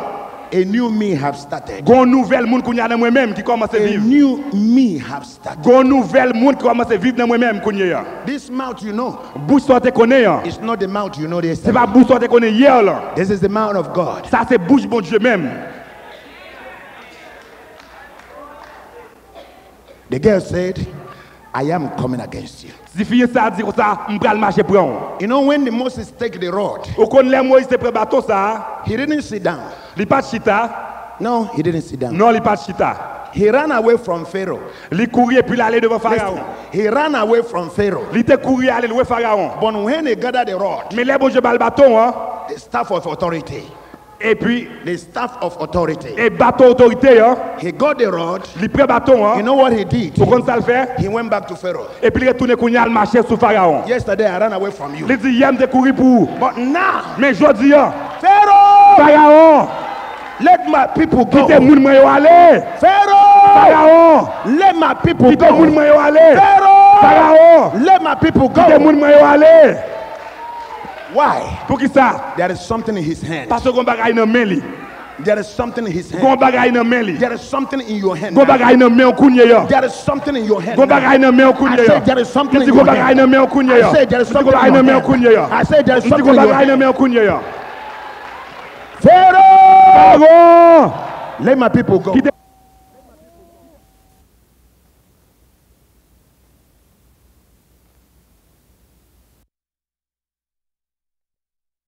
A new me have started. Gon nouvelle moun kounya dans moi-même qui commence à A vivre. new me have started. Gon nouvelle moun qui commence à vivre dans moi-même kounya. This mouth you know, Bouche sorte connaît. it's not the mouth you know C'est yesterday. pas bouche sorte connaît hier là. This is the mouth of God. Ça c'est bouche bon Dieu même. The girl said, I am coming against you. Si fille ça dit ça, m'pral marcher pour on. You know when the Moses take the rod, Ou kon les Moïse te prend bâton ça, he didn't sit down. li pas chita. No, he didn't sit down. Non, li pas chita. He ran away from Pharaoh. Li courir puis l'aller devant Pharaon. Listen, he ran away from Pharaoh. Li te courir aller loin Pharaon. But when he gathered the rod, Mais les bon Dieu bal bâton hein. the staff of authority, Et puis the staff of authority, et bâton autorité hein. he got the rod. Li prend bâton hein. You know what he did? Pour qu'on ça le fait. He went back to Pharaoh. Et puis il retourne kounya le marcher sous Pharaon. Yesterday I ran away from you. Il dit hier me courir pour. But now, Mais jodi hein. Pharaoh, Pharaon, let my people quitte go. moun moi yo aller. Pharaoh, Pharaon, let my people quitte moun go. moi yo aller. Pharaoh, Pharaon, let my people quitte go. moun moi yo aller. Why? Pour qui ça? There is something in his hand. Parce qu'on bagay nan main li. There is something in his hand. Gon bagay nan main li. There is something in your hand. Gon bagay nan main kounye yo. There is something in your hand. Gon bagay nan main I kounye yo. said there is something in Gon your bagay hand. nan main kounye yo. I said there is something Gon in bagay nan your main kounye hand. yo. I said there is something Gon in your bagay nan hand. main kounye yo. Pharaoh, Pharaon, let my people go. quitte